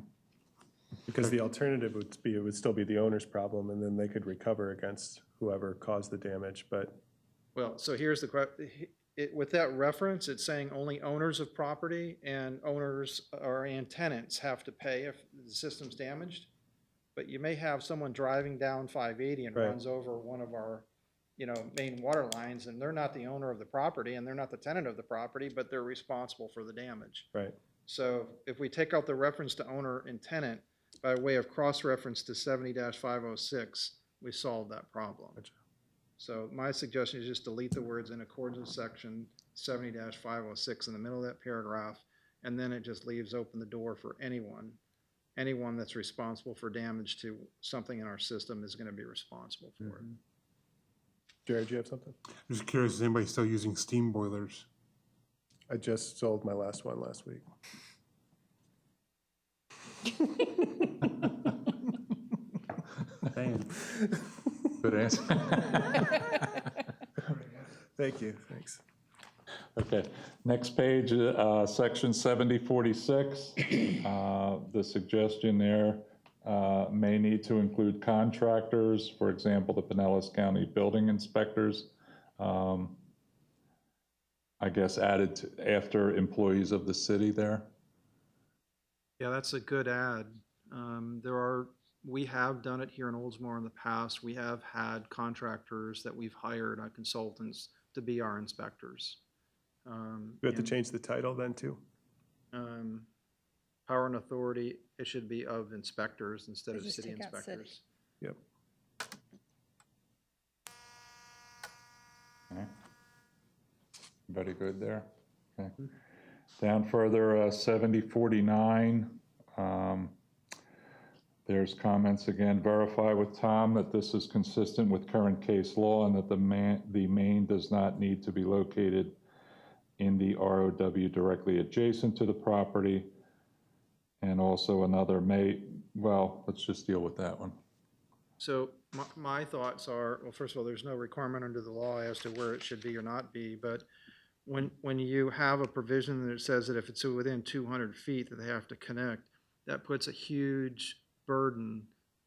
Because the alternative would be, it would still be the owner's problem, and then they could recover against whoever caused the damage, but. Well, so here's the question. With that reference, it's saying only owners of property and owners and tenants have to pay if the system's damaged. But you may have someone driving down 580 and Right. runs over one of our, main water lines, and they're not the owner of the property and they're not the tenant of the property, but they're responsible for the damage. Right. So if we take out the reference to owner and tenant by way of cross-reference to 70-506, we solve that problem. Gotcha. So So my suggestion is just delete the words in accordance with section 70-506 in the middle of that paragraph, and then it just leaves open the door for anyone that's responsible for damage to something in our system is gonna be responsible for it. Jared, do you have something? I'm just curious, is anybody still using steam boilers? I just sold my last one last week. Damn. Good answer. Thank you, thanks. Okay, next page, section 7046. The suggestion there may need to include contractors, for example, the Pinellas County Building Inspectors. I guess added after employees of the city there. Yeah, that's a good add. We have done it here in Oldsmar in the past. We have had contractors that we've hired, consultants, to be our inspectors. We have to change the title then too? Power and authority, it should be of inspectors instead of Just city take out city. inspectors. Yep. Okay. Everybody good there? Okay. Down further, 7049. There's comments again, verify with Tom that this is consistent with current case law and that the main does not need to be located in the ROW directly adjacent to the property. And also another let's just deal with that one. So my thoughts are, well, first of all, there's no requirement under the law as to where it should be or not be, but when you have a provision that says that if it's within 200 feet that they have to connect, that puts a huge burden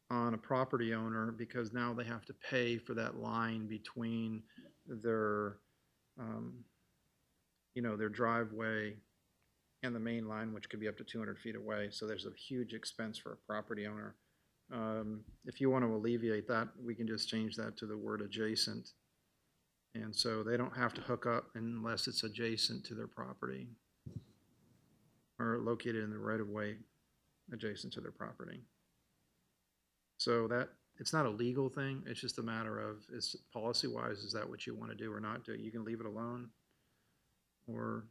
on a property owner because now they have to pay for that line between their, their driveway and the main line, which could be up to 200 feet away. So there's a huge expense for a property owner. If you want to alleviate that, we can just change that to the word adjacent. And so they don't have to hook up unless it's adjacent to their property or located in the right of way adjacent to their property. So that, it's not a legal thing, it's just a matter of, is policy-wise, is that what you want to do or not do? You can leave it alone or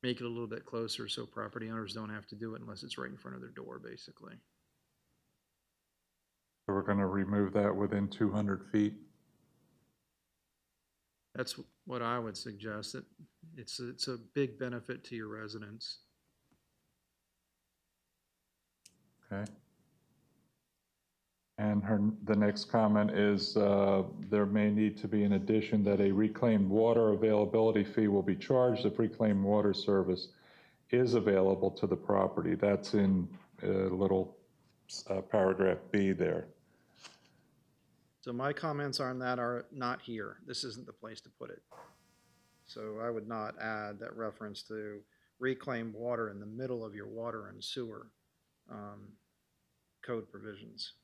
make it a little bit closer so property owners don't have to do it unless it's right in front of their door, basically. So we're gonna remove that within 200 feet? That's what I would suggest, that it's a big benefit to your residents. Okay. And the next comment is, there may need to be an addition that a reclaimed water availability fee will be charged if reclaimed water service is available to the property. That's in little paragraph B there. So my comments on that are not here. This isn't the place to put it. So I would not add that reference to reclaimed water in the middle of your water and sewer code provisions.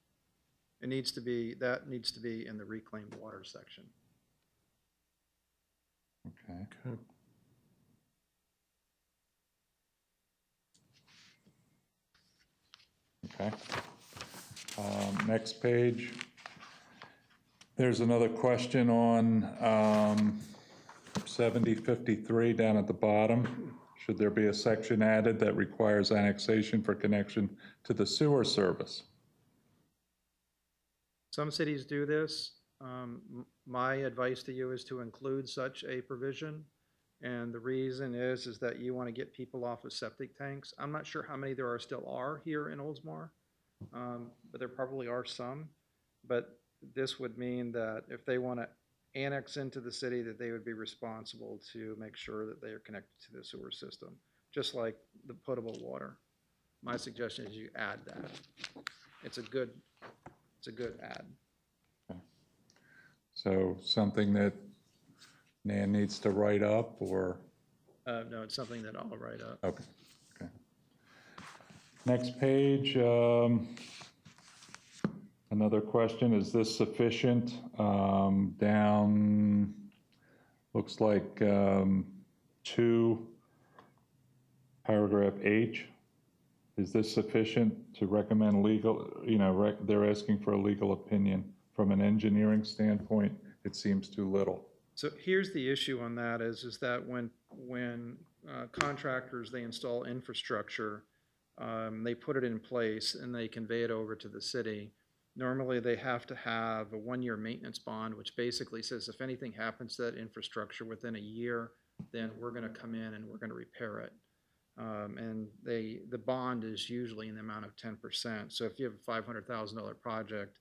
It needs to be, that needs to be in the reclaimed water section. Okay. Okay. Next page. There's another question on 7053 down at the bottom. Should there be a section added that requires annexation for connection to the sewer service? Some cities do this. My advice to you is to include such a provision. And the reason is that you want to get people off of septic tanks. I'm not sure how many there still are here in Oldsmar, but there probably are some. But this would mean that if they want to annex into the city, that they would be responsible to make sure that they are connected to the sewer system, just like the potable water. My suggestion is you add that. It's a good add. So something that Nan needs to write up, or? No, it's something that I'll write up. Okay, okay. Next page, another question, is this sufficient? Down, looks like 2, paragraph H. Is this sufficient to recommend legal, they're asking for a legal opinion. From an engineering standpoint, it seems too little. So here's the issue on that is that when contractors, they install infrastructure, they put it in place and they convey it over to the city. Normally, they have to have a 1-year maintenance bond, which basically says if anything happens to that infrastructure within a year, then we're going to come in and we're going to repair it. And the bond is usually in the amount of 10%. So if you have a $500,000 project,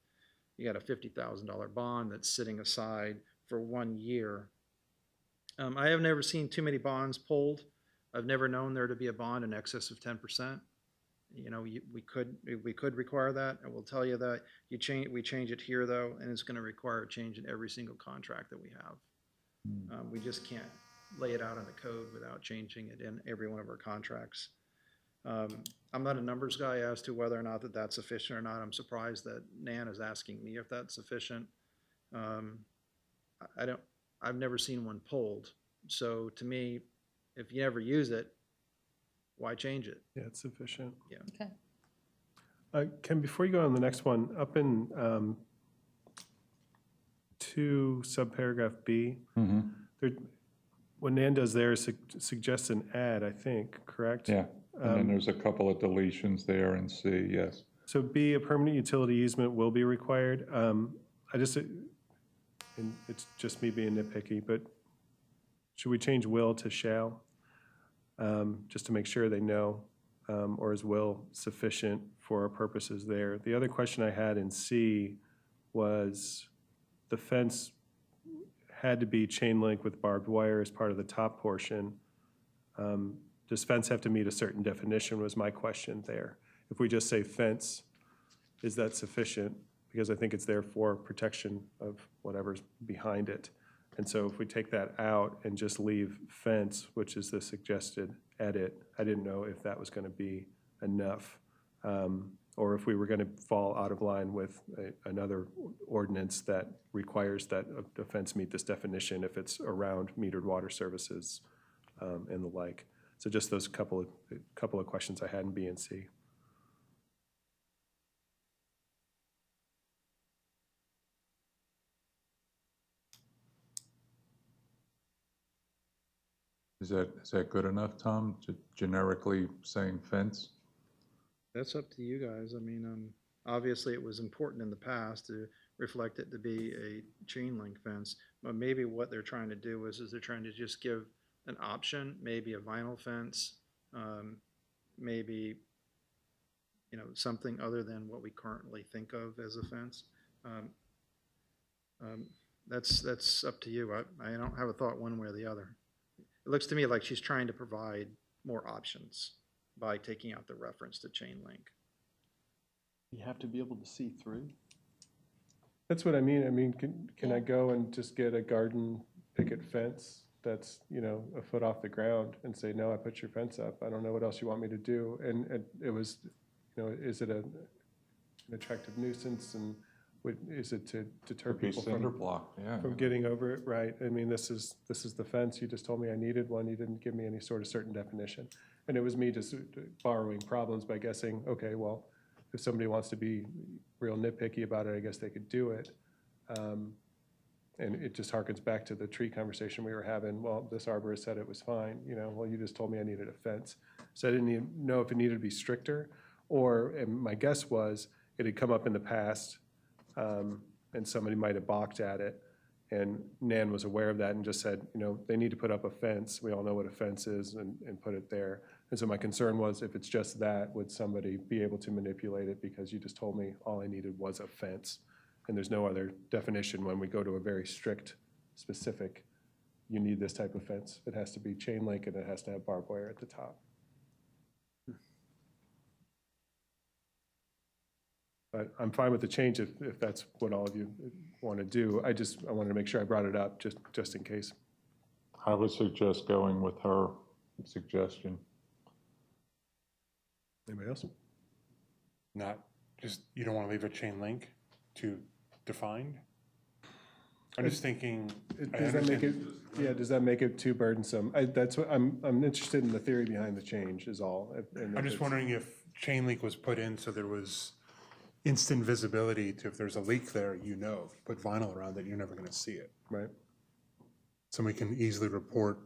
you got a $50,000 bond that's sitting aside for 1 year. I have never seen too many bonds pulled. I've never known there to be a bond in excess of 10%. We could require that. I will tell you that we change it here though, and it's going to require a change in every single contract that we have. We just can't lay it out in the code without changing it in every one of our contracts. I'm not a numbers guy as to whether or not that's sufficient or not. I'm surprised that Nan is asking me if that's sufficient. I've never seen one pulled. So to me, if you never use it, why change it? Yeah, it's sufficient. Yeah. Okay. Ken, before you go on the next one, up in 2 subparagraph B, there, what Nan does there is suggests an add, I think, correct? Yeah, and then there's a couple of deletions there in C, yes. So B, a permanent utility easement will be required. And it's just me being nitpicky, but should we change will to shall? Just to make sure they know, or is will sufficient for our purposes there? The other question I had in C was the fence had to be chain link with barbed wire as part of the top portion. Does fence have to meet a certain definition was my question there. If we just say fence, is that sufficient? Because I think it's there for protection of whatever's behind it. And so if we take that out and just leave fence, which is the suggested edit, I didn't know if that was going to be enough. or if we were going to fall out of line with another ordinance that requires that a fence meet this definition if it's around metered water services and the like. So just those couple of questions I had in B and C. Is that good enough, Tom, generically saying fence? That's up to you guys. I mean, obviously it was important in the past to reflect it to be a chain link fence, but maybe what they're trying to do is they're trying to just give an option, maybe a vinyl fence, maybe, you know, something other than what we currently think of as a fence. That's up to you. I don't have a thought one way or the other. It looks to me like she's trying to provide more options by taking out the reference to chain link. You have to be able to see through. That's what I mean. I mean, can I go and just get a garden picket fence that's, you know, a foot off the ground and say, no, I put your fence up. I don't know what else you want me to do. And it was, you know, is it an attractive nuisance, and is it to deter Could be people cinder block, yeah. from getting over it? Right. I mean, this is the fence. You just told me I needed one. You didn't give me any sort of certain definition. And it was me just borrowing problems by guessing, okay, well, if somebody wants to be real nitpicky about it, I guess they could do it. And it just harkens back to the tree conversation we were having. Well, this arborist said it was fine, you know, well, you just told me I needed a fence. So I didn't even know if it needed to be stricter, or, and my guess was it had come up in the past, and somebody might have balked at it. And Nan was aware of that and just said, you know, they need to put up a fence. We all know what a fence is, and put it there. And so my concern was, if it's just that, would somebody be able to manipulate it, because you just told me all I needed was a fence. And there's no other definition when we go to a very strict, specific, you need this type of fence. It has to be chain link and it has to have barbed wire at the top. But I'm fine with the change if that's what all of you want to do. I wanted to make sure I brought it up just in case. I would suggest going with her suggestion. Anybody else? Not just, you don't want to leave a chain link too defined? I'm just thinking. I Does that make it, understand- yeah, does that make it too burdensome? That's what, I'm interested in the theory behind the change is all. And if I'm just it's- wondering if chain link was put in so there was instant visibility to, if there's a leak there, you know, if you put vinyl around it, you're never going to see it. Right, Somebody can easily report,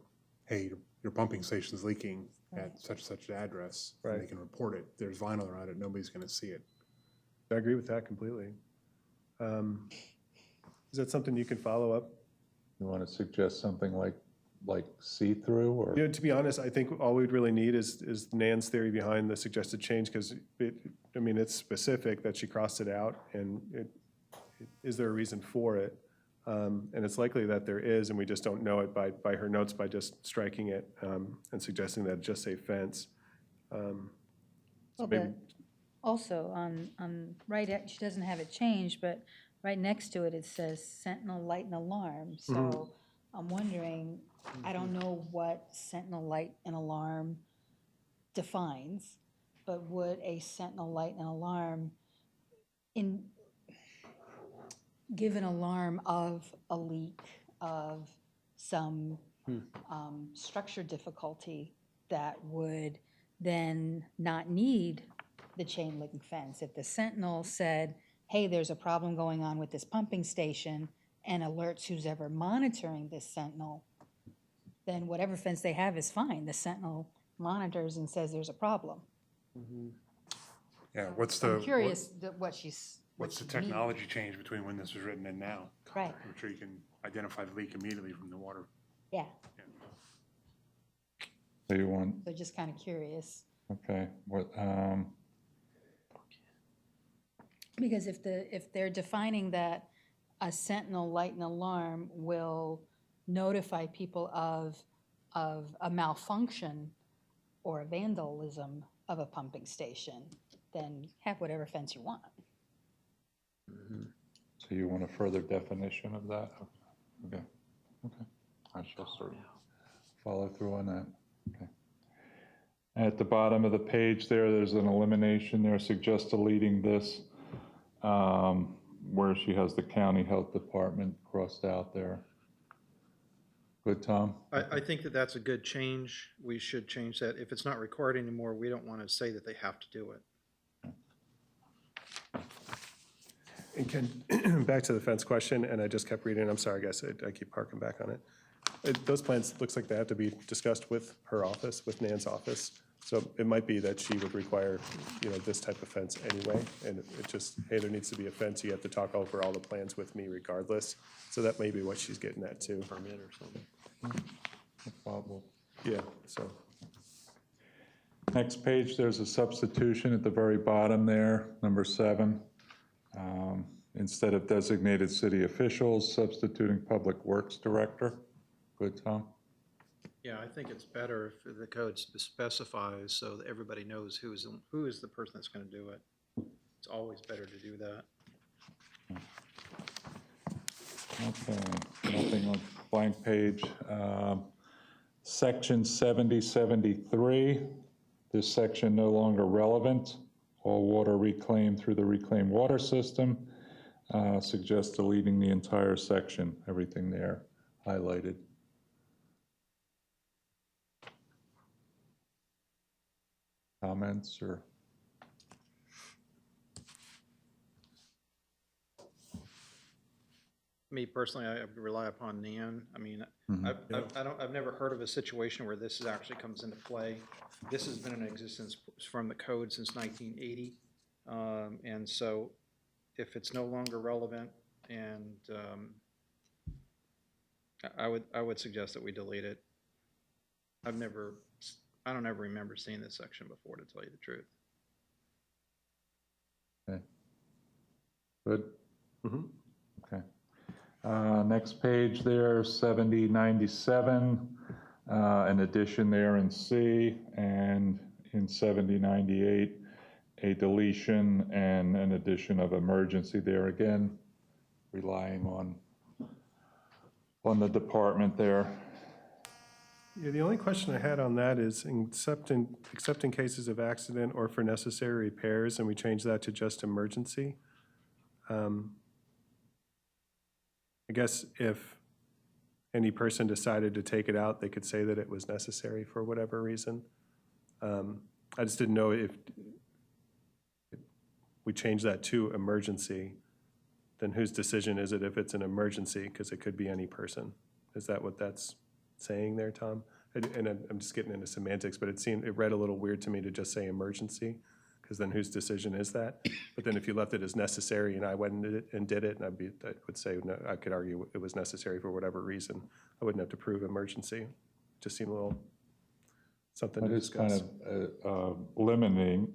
hey, your pumping station's leaking at such an address. And Right. they can report it. There's vinyl around it, nobody's going to see it. I agree with that completely. Is that something you can follow up? You want to suggest something like see-through, or? You know, to be honest, I think all we'd really need is Nan's theory behind the suggested change, because I mean, it's specific that she crossed it out, and is there a reason for it? And it's likely that there is, and we just don't know it by her notes, by just striking it and suggesting that it just say fence. So Well, maybe, Also, on, she doesn't have it changed, but right next to it, it says sentinel light and alarm. So I'm wondering, I don't know what sentinel light and alarm defines, but would a sentinel light and alarm give an alarm of a leak, of some structure difficulty that would then not need the chain link fence? If the sentinel said, hey, there's a problem going on with this pumping station, and alerts who's ever monitoring this sentinel, then whatever fence they have is fine. The sentinel monitors and says there's a problem. Yeah, what's the? I'm curious what she What's the means. technology change between when this was written and now? Right, I'm sure you can identify the leak immediately from the water. yeah. So you want, So just kind of curious. okay, what, Because if they're defining that a sentinel light and alarm will notify people of a malfunction or a vandalism of a pumping station, then have whatever fence you want. so you want a further definition of that? Okay, okay. I shall sort of follow through on that. Okay. At the bottom of the page there's an elimination there, suggest deleting this, where she has the county health department crossed out there. Good, Tom? I think that that's a good change. We should change that. If it's not required anymore, we don't want to say that they have to do it. And Ken, back to the fence question, and I just kept reading, I'm sorry, guys, I keep harking back on it. Those plans, looks like they have to be discussed with her office, with Nan's office. So it might be that she would require, this type of fence anyway. And it just, hey, there needs to be a fence. You have to talk over all the plans with me regardless. So that may be what she's getting at too. Permit or something. No problem. Yeah, so, Next page, there's a substitution at the very bottom there, number 7. Instead of designated city officials, substituting public works director. Good, Tom? Yeah, I think it's better if the code specifies so that everybody knows who is the person that's going to do it. It's always better to do that. Okay, nothing on blank page. Section 7073, this section no longer relevant. All water reclaimed through the reclaimed water system. Suggest deleting the entire section, everything there highlighted. Comments or? Me personally, I rely upon Nan. I mean, I've never heard of a situation where this actually comes into play. This has been in existence from the code since 1980. And so if it's no longer relevant, and I would suggest that we delete it. I don't ever remember seeing this section before, to tell you the truth. Okay. Good? mhm. Okay. Next page there, 7097, an addition there in C, and in 7098, a deletion and an addition of emergency there again, relying on the department there. Yeah, the only question I had on that is except in cases of accident or for necessary repairs, and we change that to just emergency. I guess if any person decided to take it out, they could say that it was necessary for whatever reason. I just didn't know if we change that to emergency, then whose decision is it if it's an emergency? Because it could be any person. Is that what that's saying there, Tom? And I'm just getting into semantics, but it read a little weird to me to just say emergency, because then whose decision is that? But then if you left it as necessary and I went and did it, and I would say, no, I could argue it was necessary for whatever reason. I wouldn't have to prove emergency. Just seemed a little something to But it's kind discuss. of limiting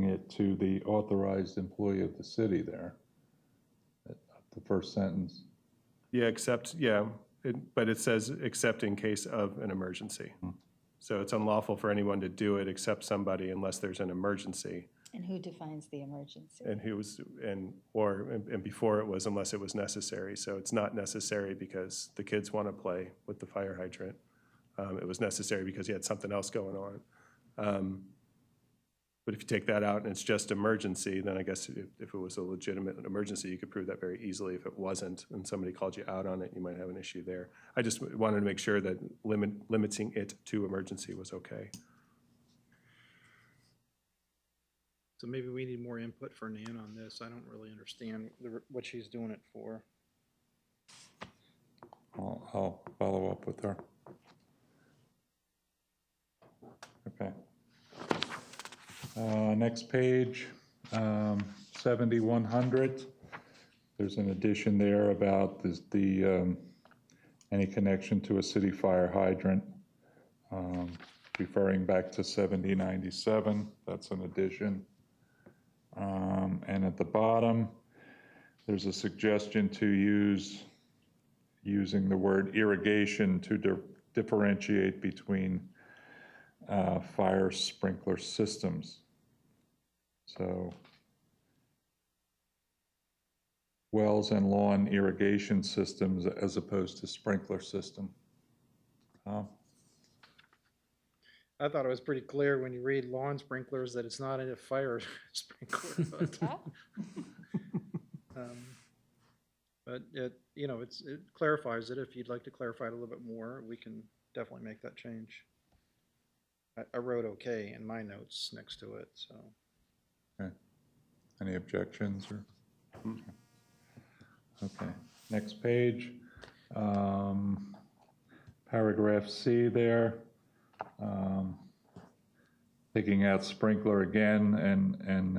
it to the authorized employee of the city there. The first sentence. Yeah, but it says except in case of an emergency. So it's unlawful for anyone to do it except somebody unless there's an emergency. And who defines the emergency? And before it was unless it was necessary. So it's not necessary because the kids want to play with the fire hydrant. It was necessary because you had something else going on. But if you take that out and it's just emergency, then I guess if it was a legitimate emergency, you could prove that very easily. If it wasn't and somebody called you out on it, you might have an issue there. I just wanted to make sure that limiting it to emergency was okay. So maybe we need more input for Nan on this. I don't really understand what she's doing it for. I'll follow up with her. Okay. Next page, 7100. There's an addition there about any connection to a city fire hydrant. Referring back to 7097, that's an addition. And at the bottom, there's a suggestion to using the word irrigation to differentiate between fire sprinkler systems. So wells and lawn irrigation systems as opposed to sprinkler system. I thought it was pretty clear when you read lawn sprinklers that it's not a fire sprinkler, but, but it, you know, it clarifies it. If you'd like to clarify it a little bit more, we can definitely make that change. I wrote okay in my notes next to it, so. Okay. Any objections or? Okay, next page. Paragraph C there. Taking out sprinkler again and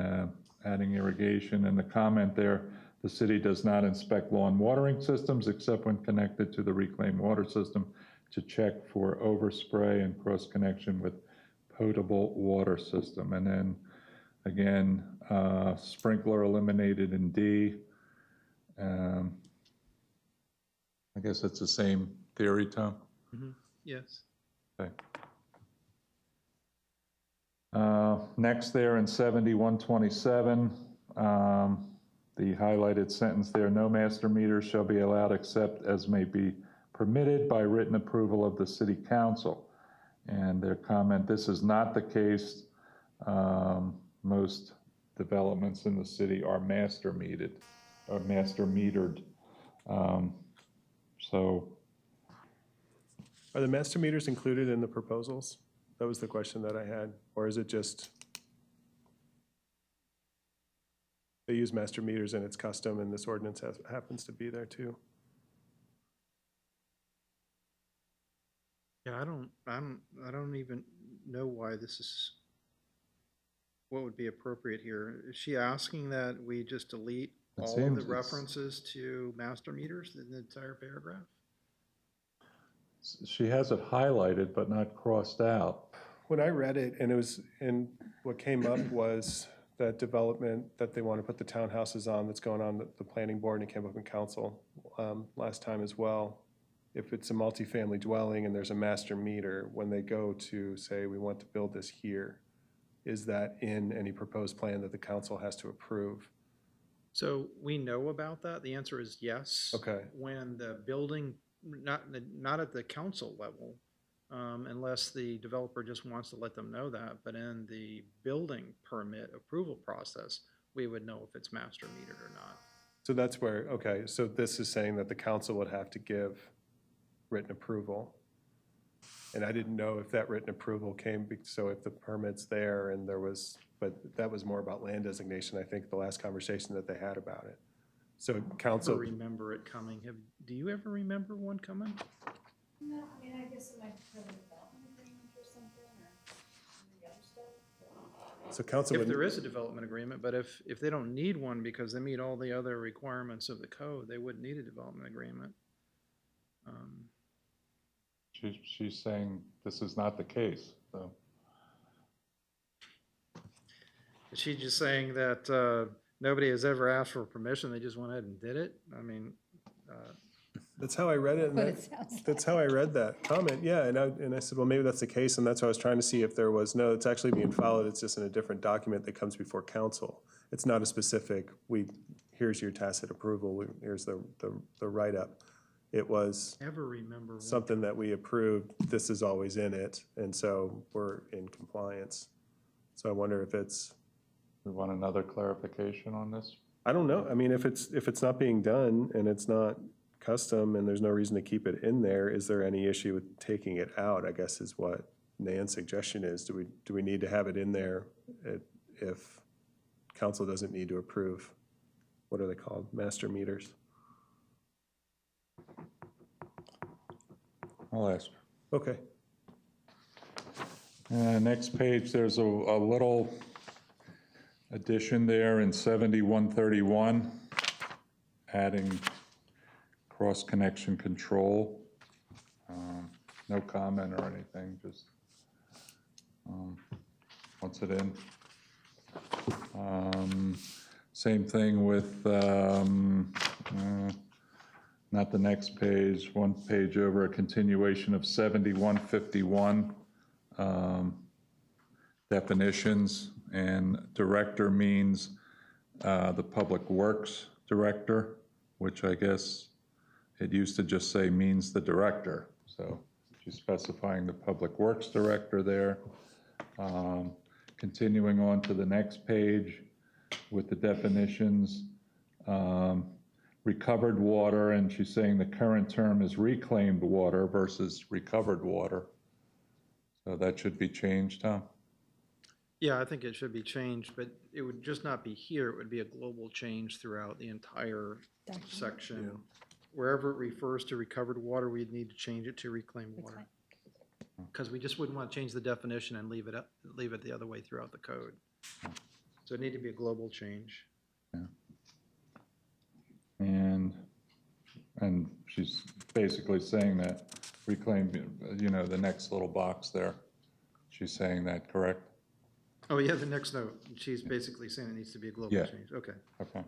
adding irrigation. And the comment there, the city does not inspect lawn watering systems except when connected to the reclaimed water system to check for overspray and cross-connection with potable water system. And then again, sprinkler eliminated in D. I guess it's the same theory, Tom? Yes. Okay. Next there in 7127, the highlighted sentence there, no master meters shall be allowed except as may be permitted by written approval of the city council. And their comment, this is not the case. Most developments in the city are master metered. So Are the master meters included in the proposals? That was the question that I had. Or is it just they use master meters and it's custom and this ordinance happens to be there too? Yeah, I don't even know why this is, what would be appropriate here. Is she asking that we just delete It all of seems the it's- references to master meters in the entire paragraph? she has it highlighted but not crossed out. When I read it, and what came up was that development that they want to put the townhouses on that's going on the planning board, and it came up in council last time as well. If it's a multifamily dwelling and there's a master meter, when they go to say, we want to build this here, is that in any proposed plan that the council has to approve? So we know about that. The answer is yes. Okay. When the building, not at the council level, unless the developer just wants to let them know that, but in the building permit approval process, we would know if it's master metered or not. So that's where, okay, so this is saying that the council would have to give written approval. And I didn't know if that written approval came, so if the permit's there and there was, but that was more about land designation, I think, the last conversation that they had about it. So I council, remember it coming. Do you ever remember one coming? No, I mean, I guess it might be for the development agreement or something, or some of the other stuff. so council If would, there is a development agreement, but if they don't need one because they meet all the other requirements of the code, they wouldn't need a development agreement. She's saying this is not the case, so. Is she just saying that nobody has ever asked for permission, they just went ahead and did it? I mean, that's how I read it, and What it sounds that's how I read that comment, yeah, and I said, well, maybe that's the case, and that's why I was trying to see if there was, no, it's actually being followed, it's just in a different document that comes before council. It's not a specific, here's your tacit approval, here's the write-up. It was never remember one. something that we approved, this is always in it, and so we're in compliance. So I wonder if it's, We want another clarification on this? I don't know, I mean, if it's not being done and it's not custom and there's no reason to keep it in there, is there any issue with taking it out, I guess is what Nan's suggestion is. Do we need to have it in there if council doesn't need to approve? What are they called, master meters? I'll ask. Okay. Next page, there's a little addition there in 7131, adding cross-connection control. No comment or anything, just wants it in. Same thing with, not the next page, one page over, a continuation of 7151. Definitions, and director means the Public Works Director, which I guess it used to just say means the director. So She's specifying the Public Works Director there. Continuing on to the next page with the definitions. Recovered water, and she's saying the current term is reclaimed water versus recovered water. So that should be changed, Tom? Yeah, I think it should be changed, but it would just not be here. It would be a global change throughout the entire section. Wherever it refers to recovered water, we'd need to change it to reclaimed water. Because we just wouldn't want to change the definition and leave it the other way throughout the code. So it need to be a global change. And she's basically saying that reclaim, the next little box there. She's saying that, correct? Oh, yeah, the next note. She's basically saying it needs to be a global Yeah. change. Okay. Okay.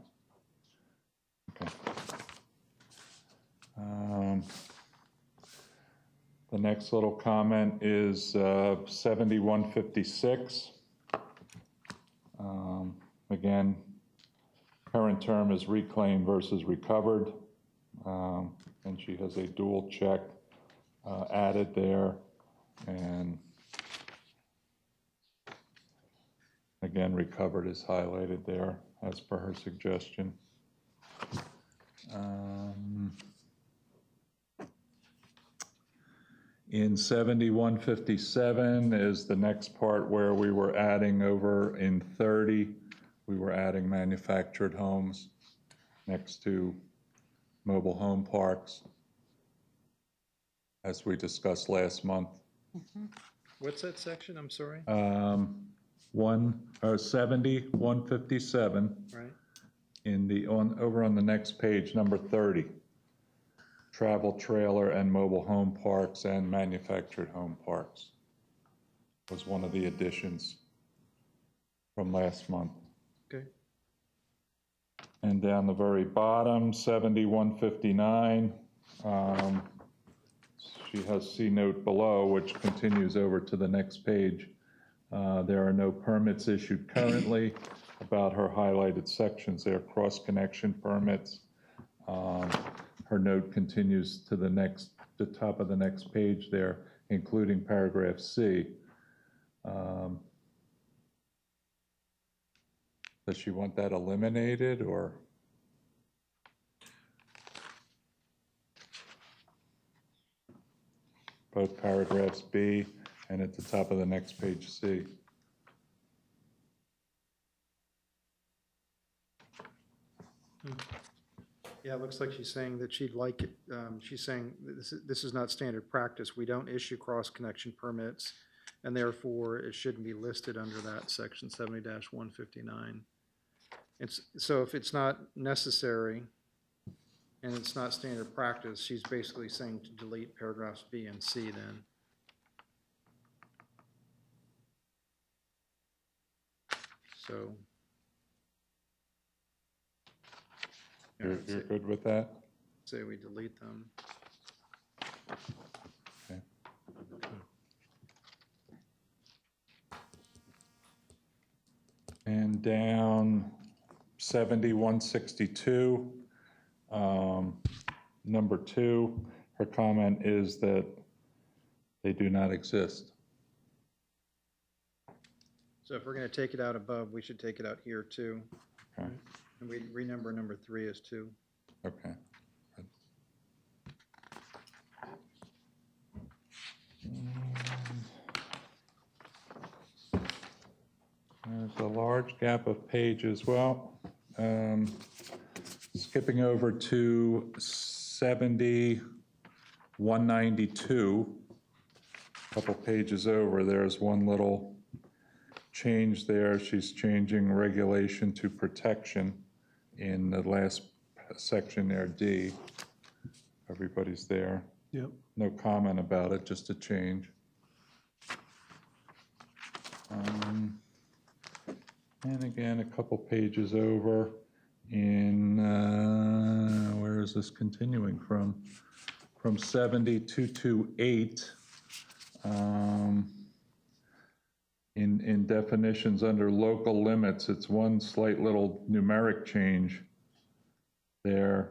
The next little comment is 7156. Again, current term is reclaimed versus recovered. And she has a dual check added there. And again, recovered is highlighted there as per her suggestion. In 7157 is the next part where we were adding over in 30, we were adding manufactured homes next to mobile home parks, as we discussed last month. What's that section? I'm sorry. 157 Right. over on the next page, number 30. Travel trailer and mobile home parks and manufactured home parks was one of the additions from last month. Okay. And down the very bottom, 7159, she has C note below, which continues over to the next page. There are no permits issued currently. About her highlighted sections there, cross-connection permits. Her note continues to the top of the next page there, including paragraph C. Does she want that eliminated, or? Both paragraphs B and at the top of the next page C. Yeah, it looks like she's saying that she'd like it, she's saying that this is not standard practice. We don't issue cross-connection permits, and therefore it shouldn't be listed under that section 70-159. So if it's not necessary and it's not standard practice, she's basically saying to delete paragraphs B and C then. So. yeah, You're good with that? Say we delete them. Okay. And down 7162, number 2, her comment is that they do not exist. So if we're going to take it out above, we should take it out here too. Okay. And we renumber number 3 as 2. Okay. There's a large gap of pages. Well, skipping over to 7192, a couple pages over, there's one little change there. She's changing regulation to protection in the last section there, D. Everybody's there. Yep. No comment about it, just a change. And again, a couple pages over in, where is this continuing from? From 7228. In definitions under local limits, it's one slight little numeric change there.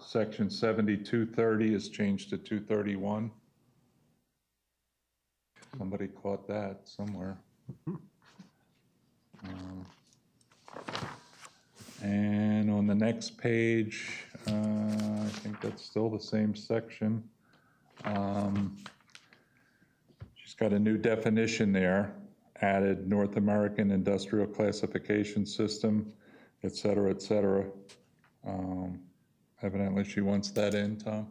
Section 7230 is changed to 231. Somebody caught that somewhere. And on the next page, I think that's still the same section. She's got a new definition there, added North American Industrial Classification System, et cetera, et cetera. Evidently, she wants that in, Tom?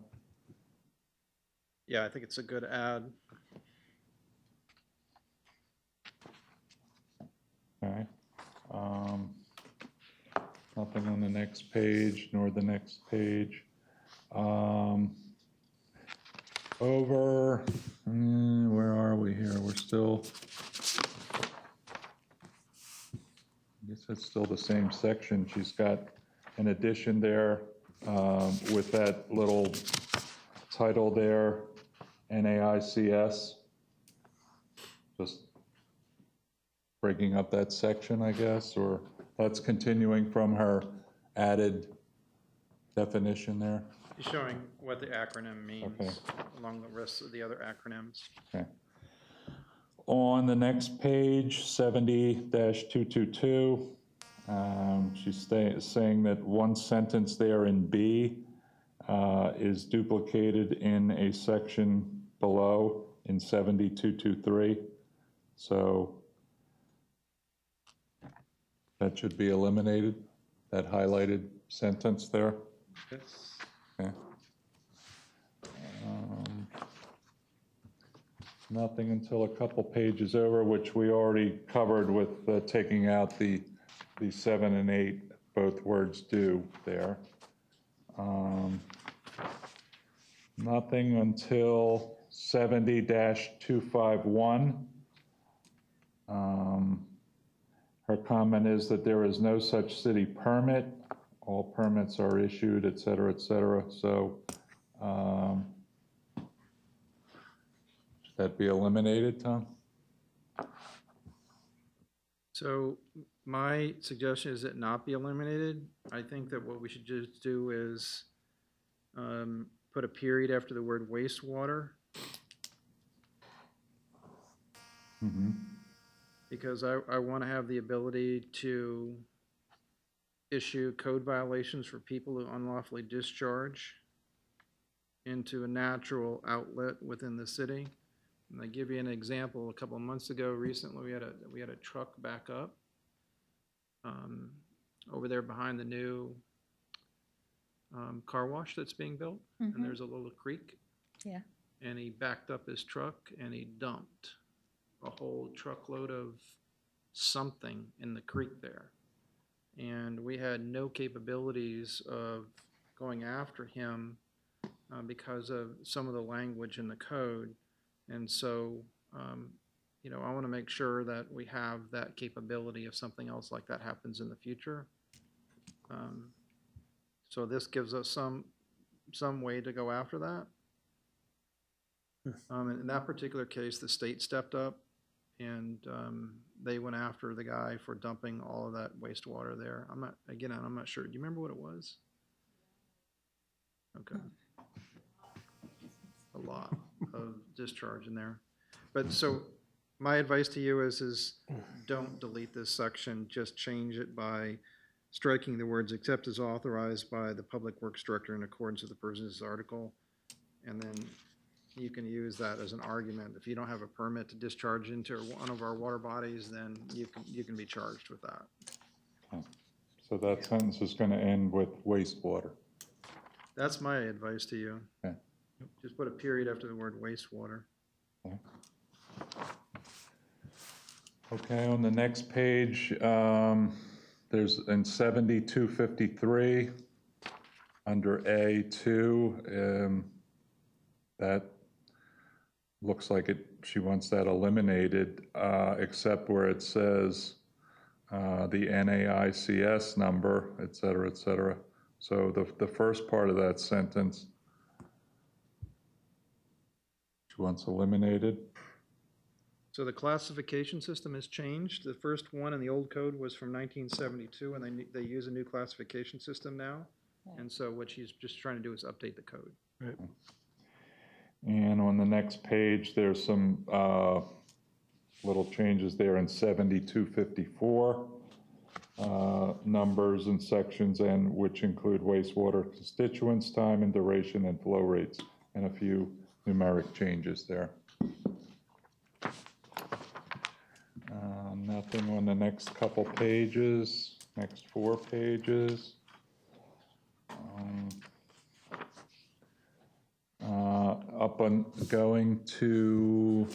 Yeah, I think it's a good add. Okay. Nothing on the next page, nor the next page. Where are we here? We're still, I guess it's still the same section. She's got an addition there with that little title there, NAICS. Just breaking up that section, I guess, or that's continuing from her added definition there. He's showing what the acronym Okay. means along the rest of the other acronyms. Okay. On the next page, 70-222, she's saying that one sentence there in B is duplicated in a section below in 70-223. So that should be eliminated, that highlighted sentence there. Yes. Okay. Nothing until a couple pages over, which we already covered with taking out the 7 and 8, both words do there. Nothing until 70-251. Her comment is that there is no such city permit. All permits are issued, et cetera, et cetera. So should that be eliminated, Tom? So my suggestion is it not be eliminated. I think that what we should just do is put a period after the word wastewater. Because I want to have the ability to issue code violations for people who unlawfully discharge into a natural outlet within the city. And I give you an example. A couple of months ago, recently, we had a truck back up over there behind the new car wash that's being built, and there's a little creek. Yeah. And he backed up his truck and he dumped a whole truckload of something in the creek there. And we had no capabilities of going after him because of some of the language in the code. And so, you know, I want to make sure that we have that capability if something else like that happens in the future. So this gives us some way to go after that. In that particular case, the state stepped up and they went after the guy for dumping all of that wastewater there. I'm not sure. Do you remember what it was? Okay. A lot of discharge in there. But so my advice to you is don't delete this section, just change it by striking the words except as authorized by the Public Works Director in accordance with the person's article. And then you can use that as an argument. If you don't have a permit to discharge into one of our water bodies, then you can be charged with that. So that sentence is going to end with wastewater. That's my advice to you. Okay. Just put a period after the word wastewater. Okay, on the next page, there's in 7253, under A2, that looks like she wants that eliminated, except where it says the NAICS number, et cetera, et cetera. So the first part of that sentence, she wants eliminated. So the classification system has changed. The first one in the old code was from 1972, and they use a new classification system now. And so what she's just trying to do is update the code. And on the next page, there's some little changes there in 7254, numbers and sections, and which include wastewater constituents, time and duration, and flow rates, and a few numeric changes there. Nothing on the next couple pages, next 4 pages. Up on, going to,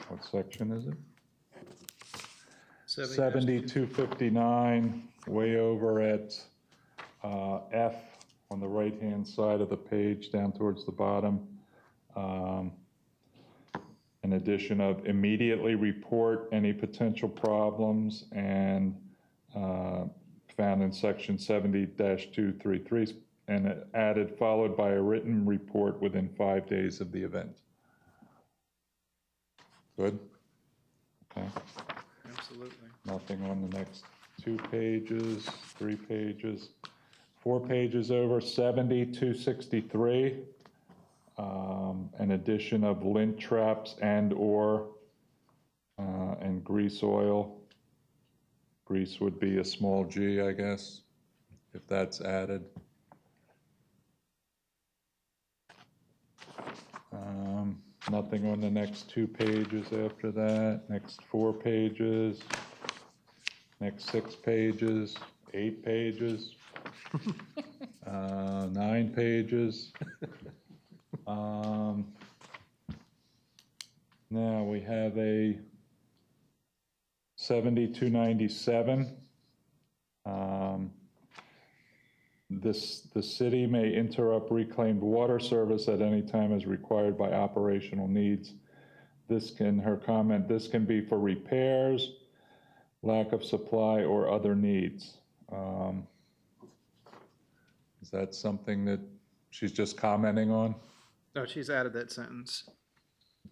what section is it? 7259, way over at F on the right-hand side of the page, down towards the bottom. An addition of immediately report any potential problems, and found in section 70-233, and added followed by a written report within 5 days of the event. Good? Okay. Absolutely. Nothing on the next 2 pages, 3 pages, 4 pages over, 70-263. An addition of lint traps and grease oil. Grease would be a small g, I guess, if that's added. Nothing on the next 2 pages after that, next 4 pages, next 6 pages, 8 pages, 9 pages. Now we have a 7297. The city may interrupt reclaimed water service at any time as required by operational needs. Her comment, this can be for repairs, lack of supply, or other needs. Is that something that she's just commenting on? No, she's added that sentence.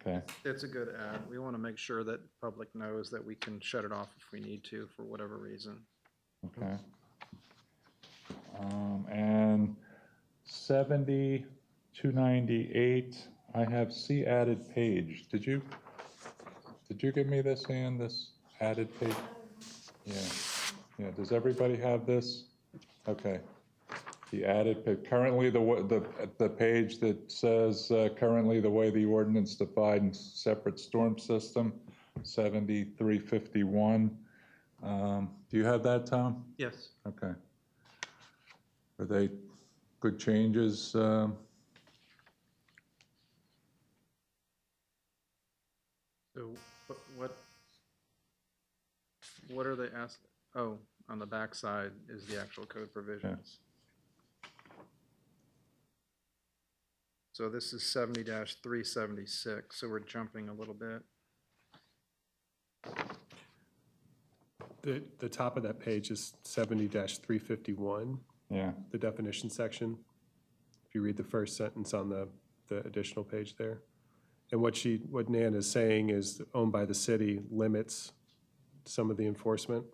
Okay. It's a good add. We want to make sure that the public knows that we can shut it off if we need to for whatever reason. Okay. And 70-298, I have C added page. Did you give me this, Ann, this added page? Yeah, does everybody have this? Okay. The added, currently the page that says, currently the way the ordinance defines separate storm system, 7351. Do you have that, Tom? Yes. Okay. Are they good changes? So what are they asking? Oh, on the back side is the actual code provisions. So this is 70-376, so we're jumping a little bit. The top of that page is 70-351, Yeah, the definition section. If you read the first sentence on the additional page there. And what Nan is saying is owned by the city limits some of the enforcement.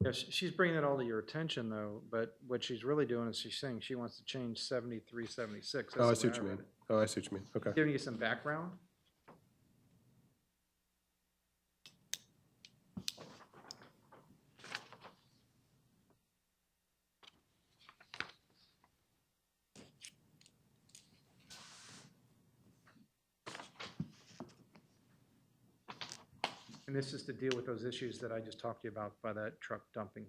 Yeah, she's bringing it all to your attention, though, but what she's really doing is she's saying she wants to change 73-76. Oh, I see what you mean. Oh, I see what you mean. Okay. Giving you some background. And this is to deal with those issues that I just talked to you about by that truck dumping.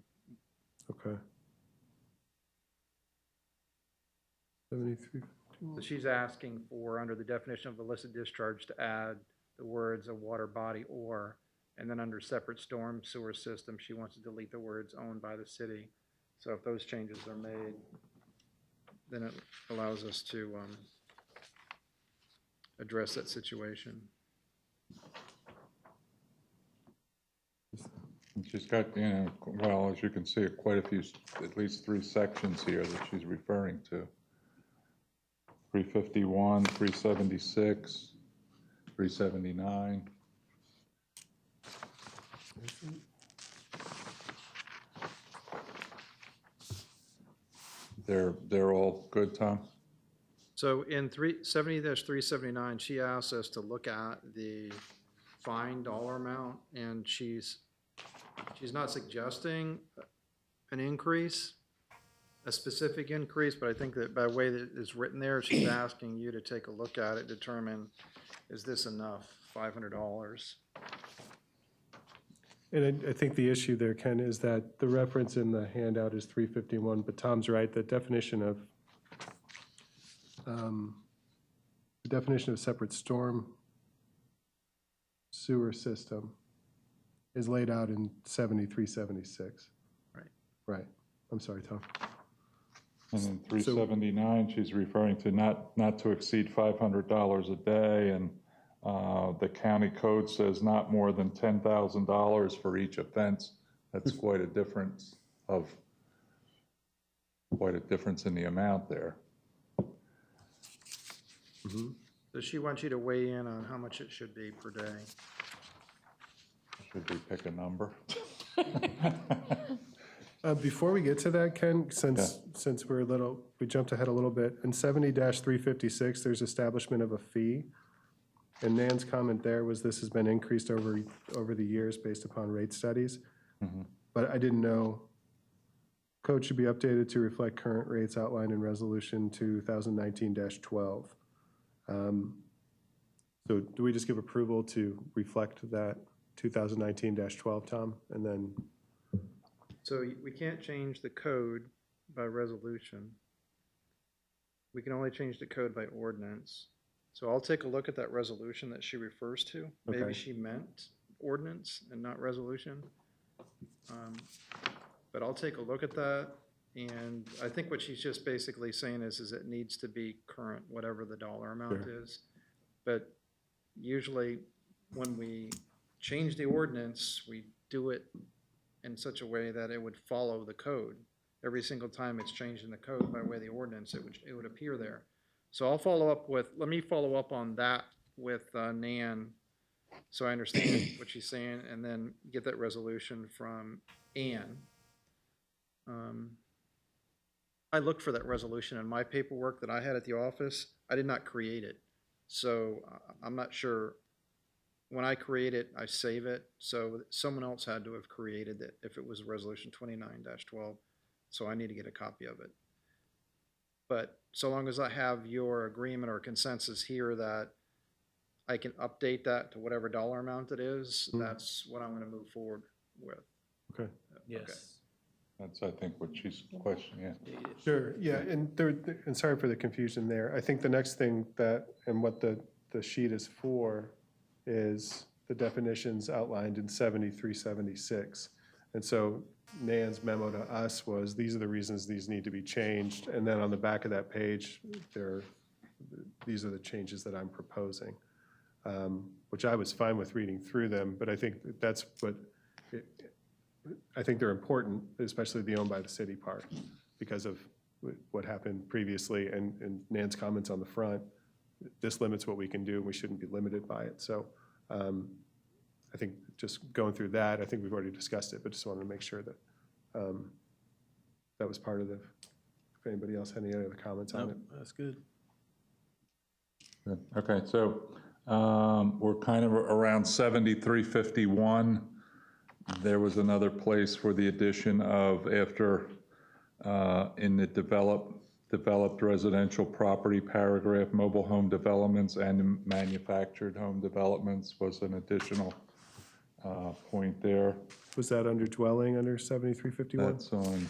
Okay. 73. So she's asking for, under the definition of illicit discharge, to add the words "a water body or," and then under separate storm sewer system, she wants to delete the words "owned by the city." So if those changes are made, then it allows us to address that situation. she's got, well, as you can see, quite a few, at least 3 sections here that she's referring to. 351, 376, 379. They're all good, Tom? So in 70-379, she asked us to look at the fine dollar amount, and she's not suggesting an increase, a specific increase, but I think that by the way that it's written there, she's asking you to take a look at it, determine, is this enough, $500? And I think the issue there, Ken, is that the reference in the handout is 351, but Tom's right, the definition of separate storm sewer system is laid out in 7376. Right. Right. I'm sorry, Tom. And then 379, she's referring to not to exceed $500 a day, and the county code says not more than $10,000 for each offense. That's quite a difference in the amount there. Does she want you to weigh in on how much it should be per day? Should we pick a number? Before we get to that, Ken, since we jumped ahead a little bit, in 70-356, there's establishment of a fee. And Nan's comment there was this has been increased over the years based upon rate studies. But I didn't know, code should be updated to reflect current rates outlined in Resolution 2019-12. So do we just give approval to reflect that 2019-12, Tom? And then, So we can't change the code by resolution. We can only change the code by ordinance. So I'll take a look at that resolution that she refers to. Maybe Okay. she meant ordinance and not resolution. But I'll take a look at that. And I think what she's just basically saying is it needs to be current, whatever the dollar amount is. But usually when we change the ordinance, we do it in such a way that it would follow the code. Every single time it's changed in the code by way of the ordinance, it would appear there. So let me follow up on that with Nan, so I understand what she's saying, and then get that resolution from Ann. I looked for that resolution in my paperwork that I had at the office. I did not create it. So I'm not sure. When I create it, I save it. So someone else had to have created it if it was resolution 29-12. So I need to get a copy of it. But so long as I have your agreement or consensus here that I can update that to whatever dollar amount it is, that's what I'm going to move forward with. okay. Yes. That's, I think, what she's questioning, yeah. Sure, yeah, and sorry for the confusion there. I think the next thing and what the sheet is for is the definitions outlined in 7376. And so Nan's memo to us was, these are the reasons these need to be changed. And then on the back of that page, these are the changes that I'm proposing, which I was fine with reading through them, but I think that's I think they're important, especially the owned by the city part, because of what happened previously and Nan's comments on the front. This limits what we can do, and we shouldn't be limited by it. So I think just going through that, I think we've already discussed it, but just wanted to make sure that that was part of if anybody else had any other comments on it. That's good. Good. Okay, so we're kind of around 7351. There was another place for the addition of after in the developed residential property paragraph, mobile home developments and manufactured home developments was an additional point there. Was that under dwelling, under 7351? That's on,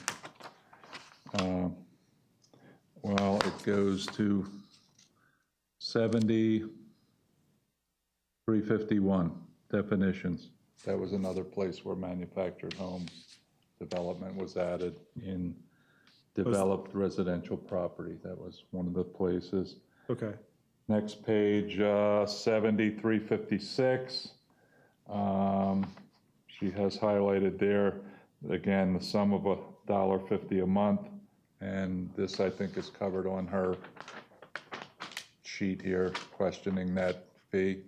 well, it goes to 7351 definitions. That was another place where manufactured home development was added in developed residential property. That was one of the places. Okay, Next page, 7356. She has highlighted there, again, the sum of $1.50 a month. And this, I think, is covered on her sheet here, questioning that fee.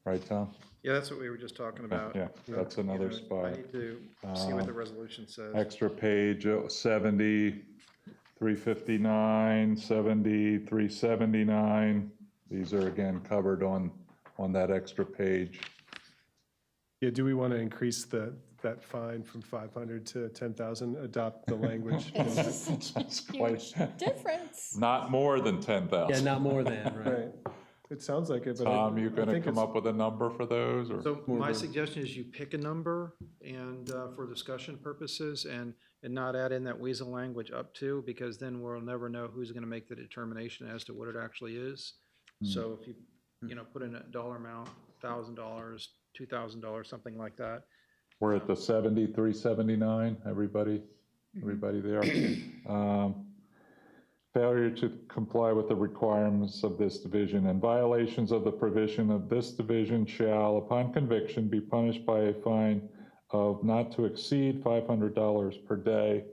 Right, Tom? Yeah, that's what we were just talking about. Yeah, that's another I spot. need to see what the resolution says. Extra page, 7358. 359, 70, 379. These are again covered on that extra page. Yeah, do we want to increase that fine from 500 to 10,000, adopt the language? That's quite, Difference. not more than Yeah, 10,000. not more than, right? Right. It sounds like it, but Tom, you I gonna think come it's, up with a number for those, or? So my suggestion is you pick a number and, for discussion purposes, and not add in that weasel language up to, because then we'll never know who's gonna make the determination as to what it actually is. So if you know, put in a dollar amount, $1,000, $2,000, something like that. We're at the 70, 379, everybody there? Failure to comply with the requirements of this division and violations of the provision of this division shall, upon conviction, be punished by a fine of not to exceed $500 per day.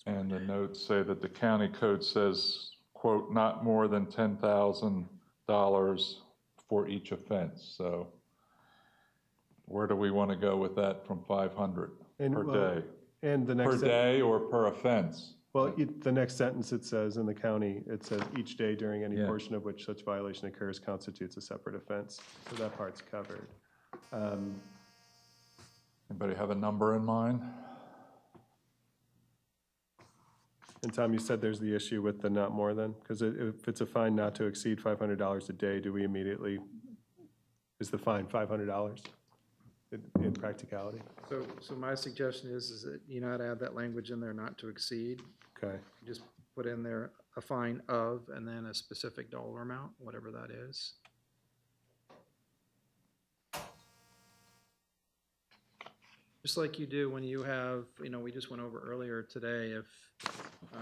And the notes say that the county code says, quote, not more than $10,000 for each offense. So where do we want to go with that from 500 And, per well, day? and the Per next, day or per offense? well, the next sentence, it says in the county, it says each day during any Yeah. portion of which such violation occurs constitutes a separate offense. So that part's covered. Anybody have a number in mind? And Tom, you said there's the issue with the not more than, because if it's a fine not to exceed $500 a day, do we immediately, is the fine $500 in practicality? So my suggestion is that you not add that language in there, not to exceed. Okay, Just put in there a fine of, and then a specific dollar amount, whatever that is. Just like you do when you have, you know, we just went over earlier today, if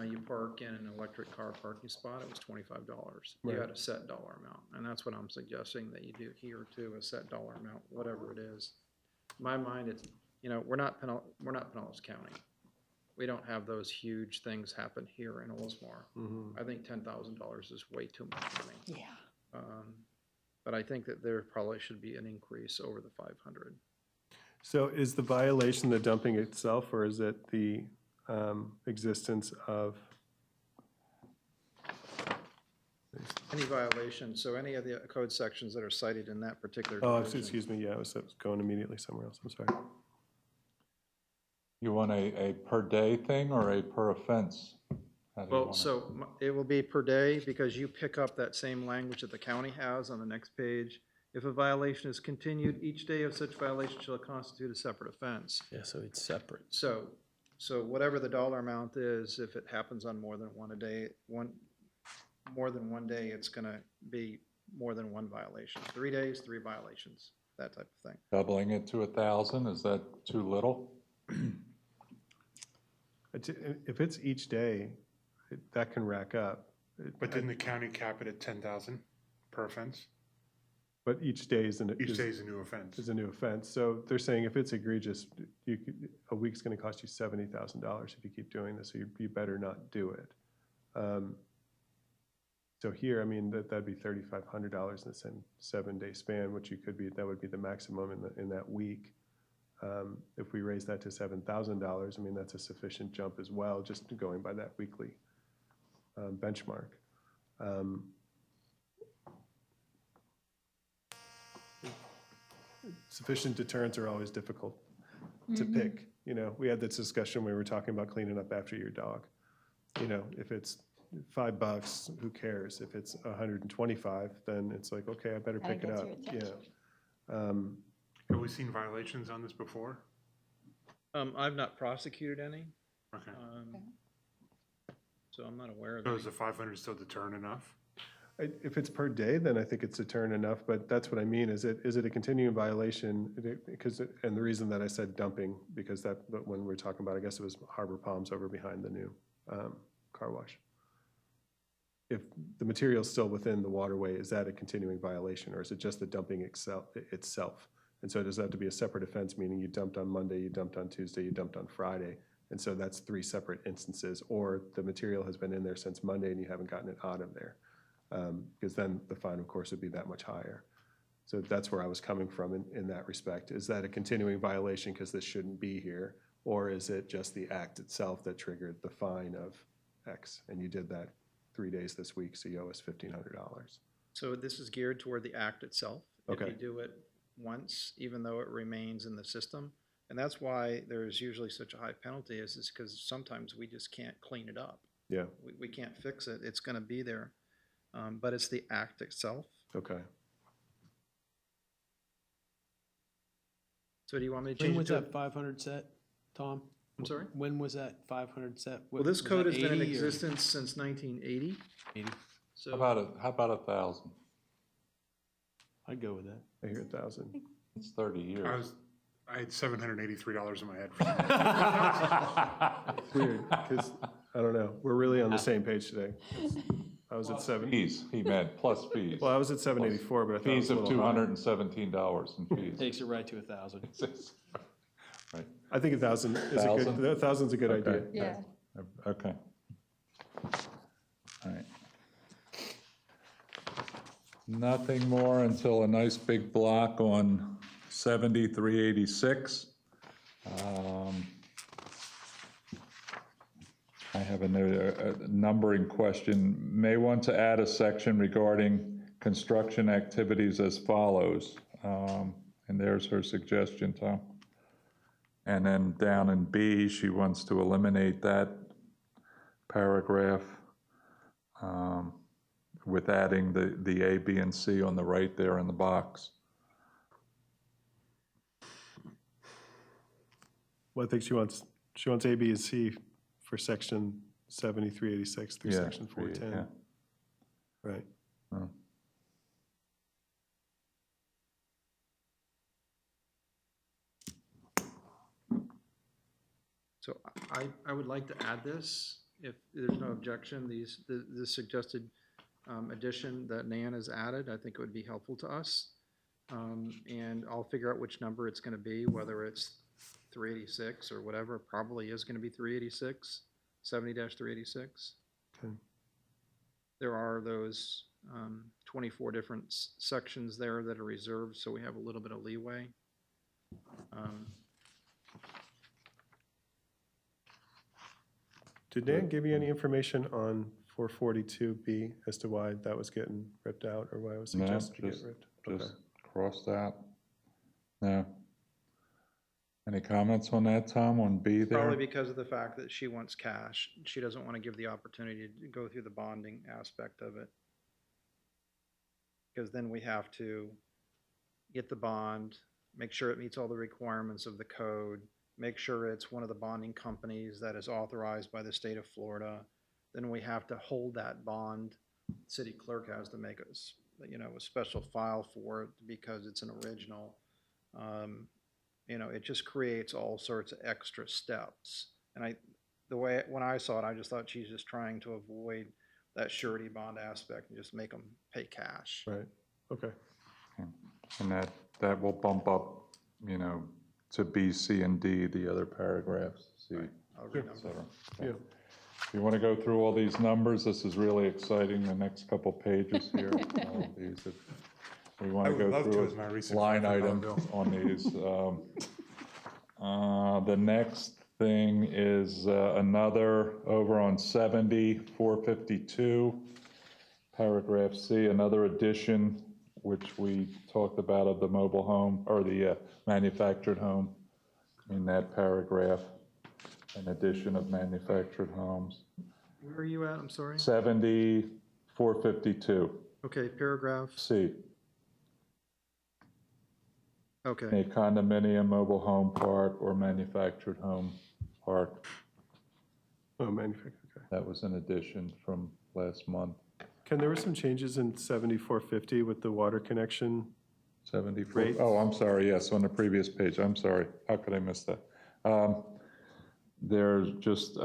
you park in an electric car parking spot, it was $25. You Right. got a set dollar amount, and that's what I'm suggesting that you do here too, a set dollar amount, whatever it is. In my mind, it's, you know, we're not Pinellas County. We don't have those huge things happen here in Oldsmar. I think $10,000 is way too much money. Yeah. But I think that there probably should be an increase over the 500. so is the violation the dumping itself, or is it the existence of? Any violation, so any of the code sections that are cited in that particular Oh, division. excuse me, yeah, I was going immediately somewhere else, I'm sorry. You want a per day thing or a per offense? How do you Well, want it? so it will be per day, because you pick up that same language that the county has on the next page. If a violation is continued, each day of such violation shall constitute a separate offense. Yeah, so it's separate. So whatever the dollar amount is, if it happens on more than one a day, more than one day, it's gonna be more than one violation. 3 days, 3 violations, that type of thing. Doubling it to 1,000, is that too little? If it's each day, that can rack up. But didn't the county cap it at 10,000 per offense? But each day is Each day is a new offense. is a new offense. So they're saying if it's egregious, a week's going to cost you $70,000 if you keep doing this, so you better not do it. So here, I mean, that'd be $3,500 in the same 7-day span, which that would be the maximum in that week. If we raise that to $7,000, I mean, that's a sufficient jump as well, just going by that weekly benchmark. Sufficient deterrents are always difficult to pick. You know, we had this discussion when we were talking about cleaning up after your dog. You know, if it's $5, who cares? If it's 125, then it's like, okay, I better Gotta pick it get up. your Yeah. attention. Have we seen violations on this before? I've not prosecuted any, Okay. so I'm not aware of So any. is the 500 still deterrent enough? If it's per day, then I think it's a turn enough, but that's what I mean, is it a continuing violation? Because, and the reason that I said dumping, because but when we're talking about, I guess it was Harbor Palms over behind the new car wash. If the material's still within the waterway, is that a continuing violation, or is it just the dumping itself? And so does that have to be a separate offense, meaning you dumped on Monday, you dumped on Tuesday, you dumped on Friday, and so that's 3 separate instances, or the material has been in there since Monday and you haven't gotten it out of there? Because then the fine, of course, would be that much higher. So that's where I was coming from in that respect. Is that a continuing violation because this shouldn't be here? Or is it just the act itself that triggered the fine of X, and you did that 3 days this week, so you owe us $1,500. So this is geared toward the act itself. If Okay. you do it once, even though it remains in the system, and that's why there's usually such a high penalty is because sometimes we just can't clean it up. Yeah, We can't fix it. It's gonna be there. But it's the act itself. okay. So do you want me to When change it was to? that 500 set, Tom? I'm sorry? When was that 500 set? Well, this Was code that has been in 80 or existence since 1980. 80? So How about 1,000? I'd go with that. I hear 1,000. It's 30 years. I had $783 in my head for some reason. It's weird, because, I don't know, we're really on the same page today. I was at 7, Fees, he meant, plus fees. well, I was at 784, but I thought it was Fees a of little higher. $217 in fees. Takes it right to 1,000. Right, I think 1,000 is a good, 1,000? 1,000's a good Okay. idea. Yeah. okay. All right. Nothing more until a nice big block on 7386. I have a numbering question. May want to add a section regarding construction activities as follows. And there's her suggestion, Tom. And then down in B, she wants to eliminate that paragraph with adding the A, B, and C on the right there in the box. Well, I think she wants A, B, and C for section 7386 through Yeah, section 410. yeah. Right. Oh. So I would like to add this, if there's no objection, the suggested addition that Nan has added, I think it would be helpful to us. And I'll figure out which number it's gonna be, whether it's 386 or whatever, it probably is gonna be 386, 70-386. Okay. There are those 24 different sections there that are reserved, so we have a little bit of leeway. Did Dan give you any information on 442B as to why that was getting ripped out, or why it was No, suggested to get just- ripped? Just Okay. cross that. No. Any comments on that, Tom, on B there? Probably because of the fact that she wants cash. She doesn't want to give the opportunity to go through the bonding aspect of it. Because then we have to get the bond, make sure it meets all the requirements of the code, make sure it's one of the bonding companies that is authorized by the state of Florida. Then we have to hold that bond. City clerk has to make us, a special file for it because it's an original. It just creates all sorts of extra steps. And when I saw it, I just thought she's just trying to avoid that surety bond aspect and just make them pay cash. Right, okay. And that will bump up, to B, C, and D, the other paragraphs, C, I'll et renumber. cetera. Yeah. If you want to go through all these numbers, this is really exciting, the next couple pages here. All of these. If we want I to would go love to through as my a recent line $500 item bill. on these. The next thing is another, over on 70-452, paragraph C, another addition, which we talked about of the mobile home, or the manufactured home, in that paragraph, an addition of manufactured homes. Where are you at? I'm sorry. 70-452, Okay, paragraph, C, okay. a condominium, mobile home park, or manufactured home park. Oh, manufactured, okay. That was an addition from last month. Ken, there were some changes in 7450 with the water connection. 74, Rates. oh, I'm sorry, yes, on the previous page, I'm sorry. How could I miss that? There's just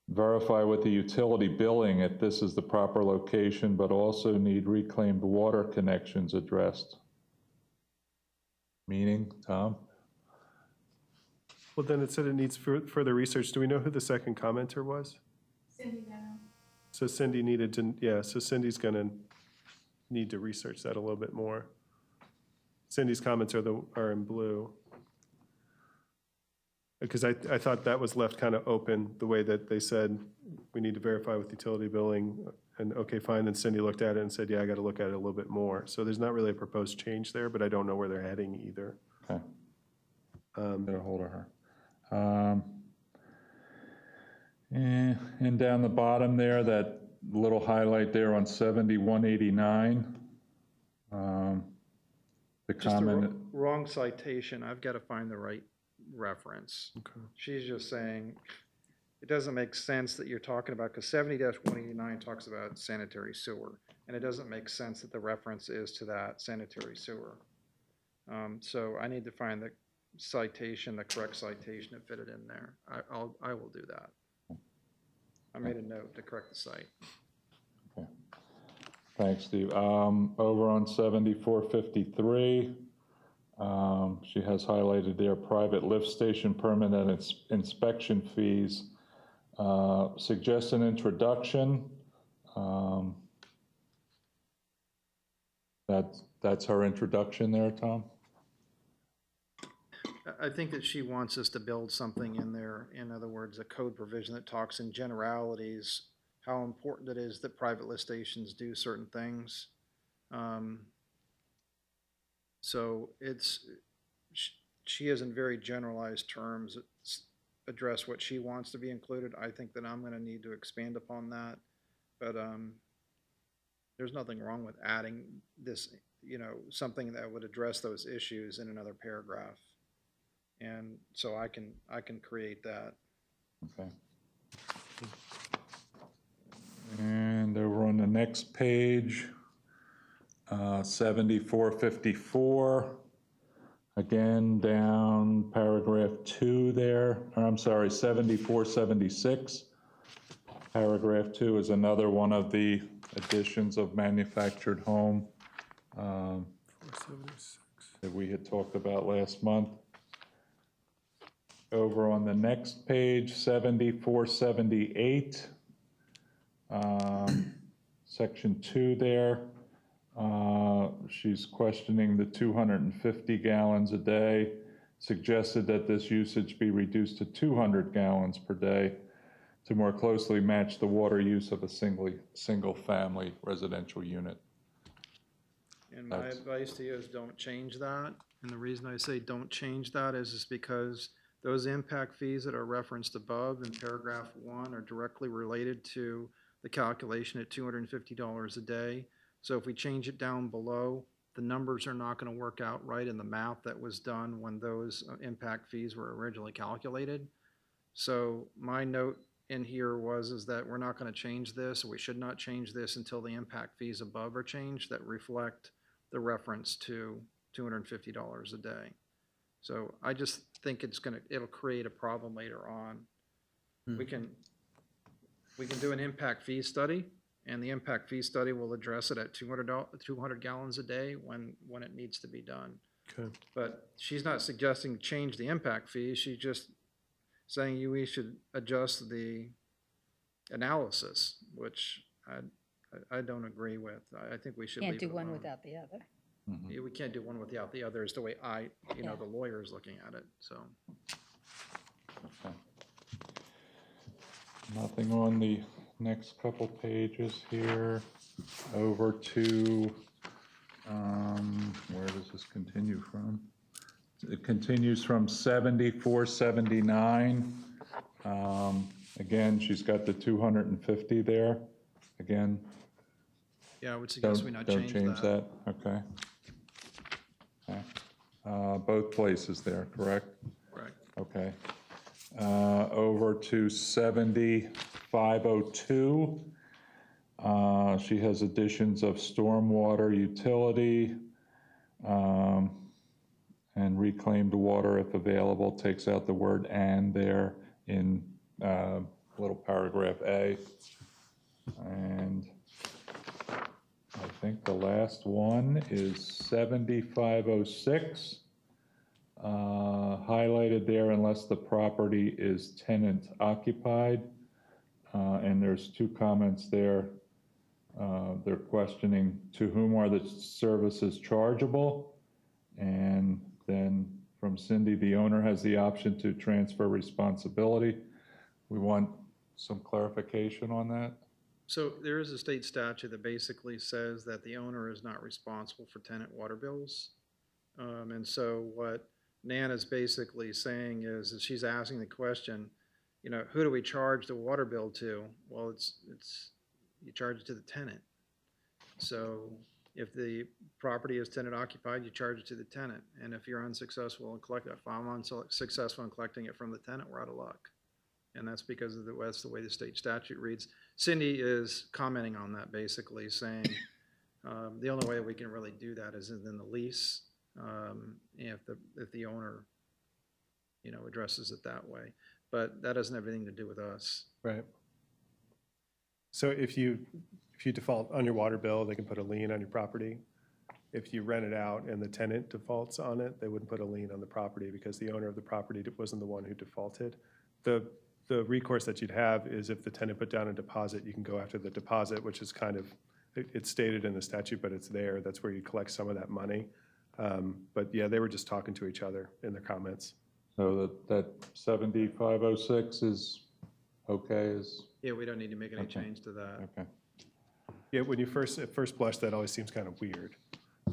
verify with the utility billing if this is the proper location, but also need reclaimed water connections addressed. Meaning, Tom? Well, then it said it needs further research. Do we know who the second commenter was? Cindy now. So Cindy needed to, so Cindy's gonna need to research that a little bit more. Cindy's comments are in blue. Because I thought that was left kind of open, the way that they said, we need to verify with utility billing, and okay, fine, then Cindy looked at it and said, yeah, I got to look at it a little bit more. So there's not really a proposed change there, but I don't know where they're heading either. Okay. Get a hold of her. And down the bottom there, that little highlight there on 7189. The Just a comment, wrong citation. I've got to find the right reference. She's just saying, it doesn't make sense that you're talking about, because 70-189 talks about sanitary sewer, and it doesn't make sense that the reference is to that sanitary sewer. So I need to find the citation, the correct citation, and fit it in there. I will do that. I made a note to correct the site. okay. Thanks, Steve. Over on 7453, she has highlighted there private lift station permit and inspection fees. Suggest an introduction. That's her introduction there, Tom? I think that she wants us to build something in there, in other words, a code provision that talks in generalities, how important it is that private lift stations do certain things. So she has in very generalized terms address what she wants to be included. I think that I'm gonna need to expand upon that, but there's nothing wrong with adding this, something that would address those issues in another paragraph. And so I can create that. Okay. And over on the next page, 7454, again, down paragraph 2 there, or I'm sorry, 7476. Paragraph 2 is another one of the additions of manufactured home that we had talked about last month. Over on the next page, 7478, section 2 there. She's questioning the 250 gallons a day, suggested that this usage be reduced to 200 gallons per day to more closely match the water use of a single-family residential unit. And my advice to you is don't change that. And the reason I say don't change that is because those impact fees that are referenced above in paragraph 1 are directly related to the calculation at $250 a day. So if we change it down below, the numbers are not going to work out right in the math that was done when those impact fees were originally calculated. So my note in here is that we're not going to change this, or we should not change this until the impact fees above are changed that reflect the reference to $250 a day. So I just think it'll create a problem later on. We can do an impact fee study, and the impact fee study will address it at 200 gallons a day when it needs to be done. Okay. But she's not suggesting change the impact fee. She's just saying we should adjust the analysis, which I don't agree with. I think we should leave Can't it do one alone. without the other. Yeah, we can't do one without the other is the way Yeah. the lawyer is looking at it, so. Okay. Nothing on the next couple pages here. Over to, where does this continue from? It continues from 7479. Again, she's got the 250 there. Again, Yeah, I would suggest we not don't change that. Okay. Okay. Both places there, correct? Correct. Okay. Over to 7502. She has additions of stormwater utility and reclaimed water if available, takes out the word "and" there in little paragraph A. And I think the last one is 7506. Highlighted there unless the property is tenant occupied. And there's two comments there. They're questioning to whom are the services chargeable? And then from Cindy, the owner has the option to transfer responsibility. We want some clarification on that. So there is a state statute that basically says that the owner is not responsible for tenant water bills. And so what Nan is basically saying is she's asking the question, you know, who do we charge the water bill to? Well, it's you charge it to the tenant. So if the property is tenant occupied, you charge it to the tenant. And if you're unsuccessful in if I'm unsuccessful in collecting it from the tenant, we're out of luck. And that's because of that's the way the state statute reads. Cindy is commenting on that, basically saying the only way we can really do that is in the lease, if the owner, you know, addresses it that way. But that doesn't have anything to do with us. Right. So if you default on your water bill, they can put a lien on your property. If you rent it out and the tenant defaults on it, they wouldn't put a lien on the property because the owner of the property wasn't the one who defaulted. The recourse that you'd have is if the tenant put down a deposit, you can go after the deposit, which is kind of, it's stated in the statute, but it's there. That's where you collect some of that money. But yeah, they were just talking to each other in their comments. So that 7506 is okay, is, Yeah, we don't need to make any Okay. change to that. okay. Yeah, when you at first blush, that always seems kind of weird.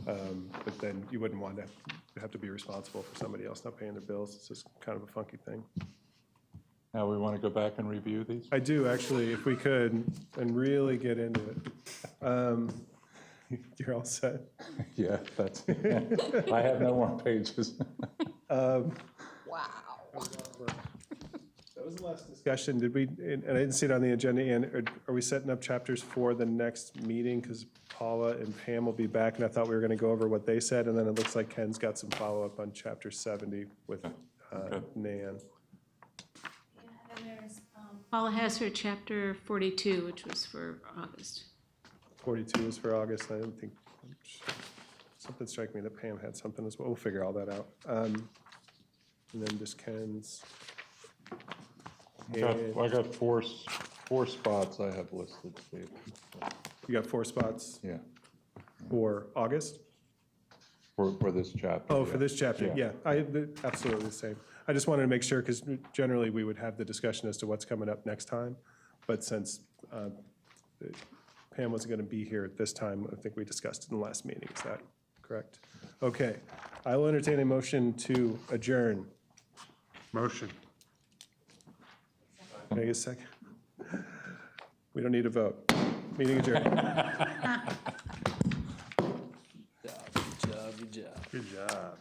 But then you wouldn't want to have to be responsible for somebody else not paying their bills. It's just kind of a funky thing. Now we want to go back and review these? I do, actually, if we could, and really get into it. You're all set? Yeah, that's, I have no more pages. That was the last discussion. Did we, and I didn't see it on the agenda, and are we setting up chapters for the next meeting? Because Paula and Pam will be back, and I thought we were going to go over what they said, and then it looks like Ken's got some follow-up on chapter 70 with Nan. Yeah, and there's, Paula has her chapter 42, which was for August. 42 is for August. I didn't think, something struck me that Pam had something as well. We'll figure all that out. And then just Ken's. I got four spots I have listed, Steve. You got 4 spots Yeah, for August? for this chapter. Oh, yeah. for this chapter, Yeah. yeah, absolutely the same. I just wanted to make sure, because generally we would have the discussion as to what's coming up next time. But since Pam wasn't going to be here at this time, I think we discussed it in the last meeting. Is that correct? Okay. I will entertain a motion to adjourn. Motion. Can I get a second? We don't need a vote. Meeting adjourned. Good job, good job. Good job.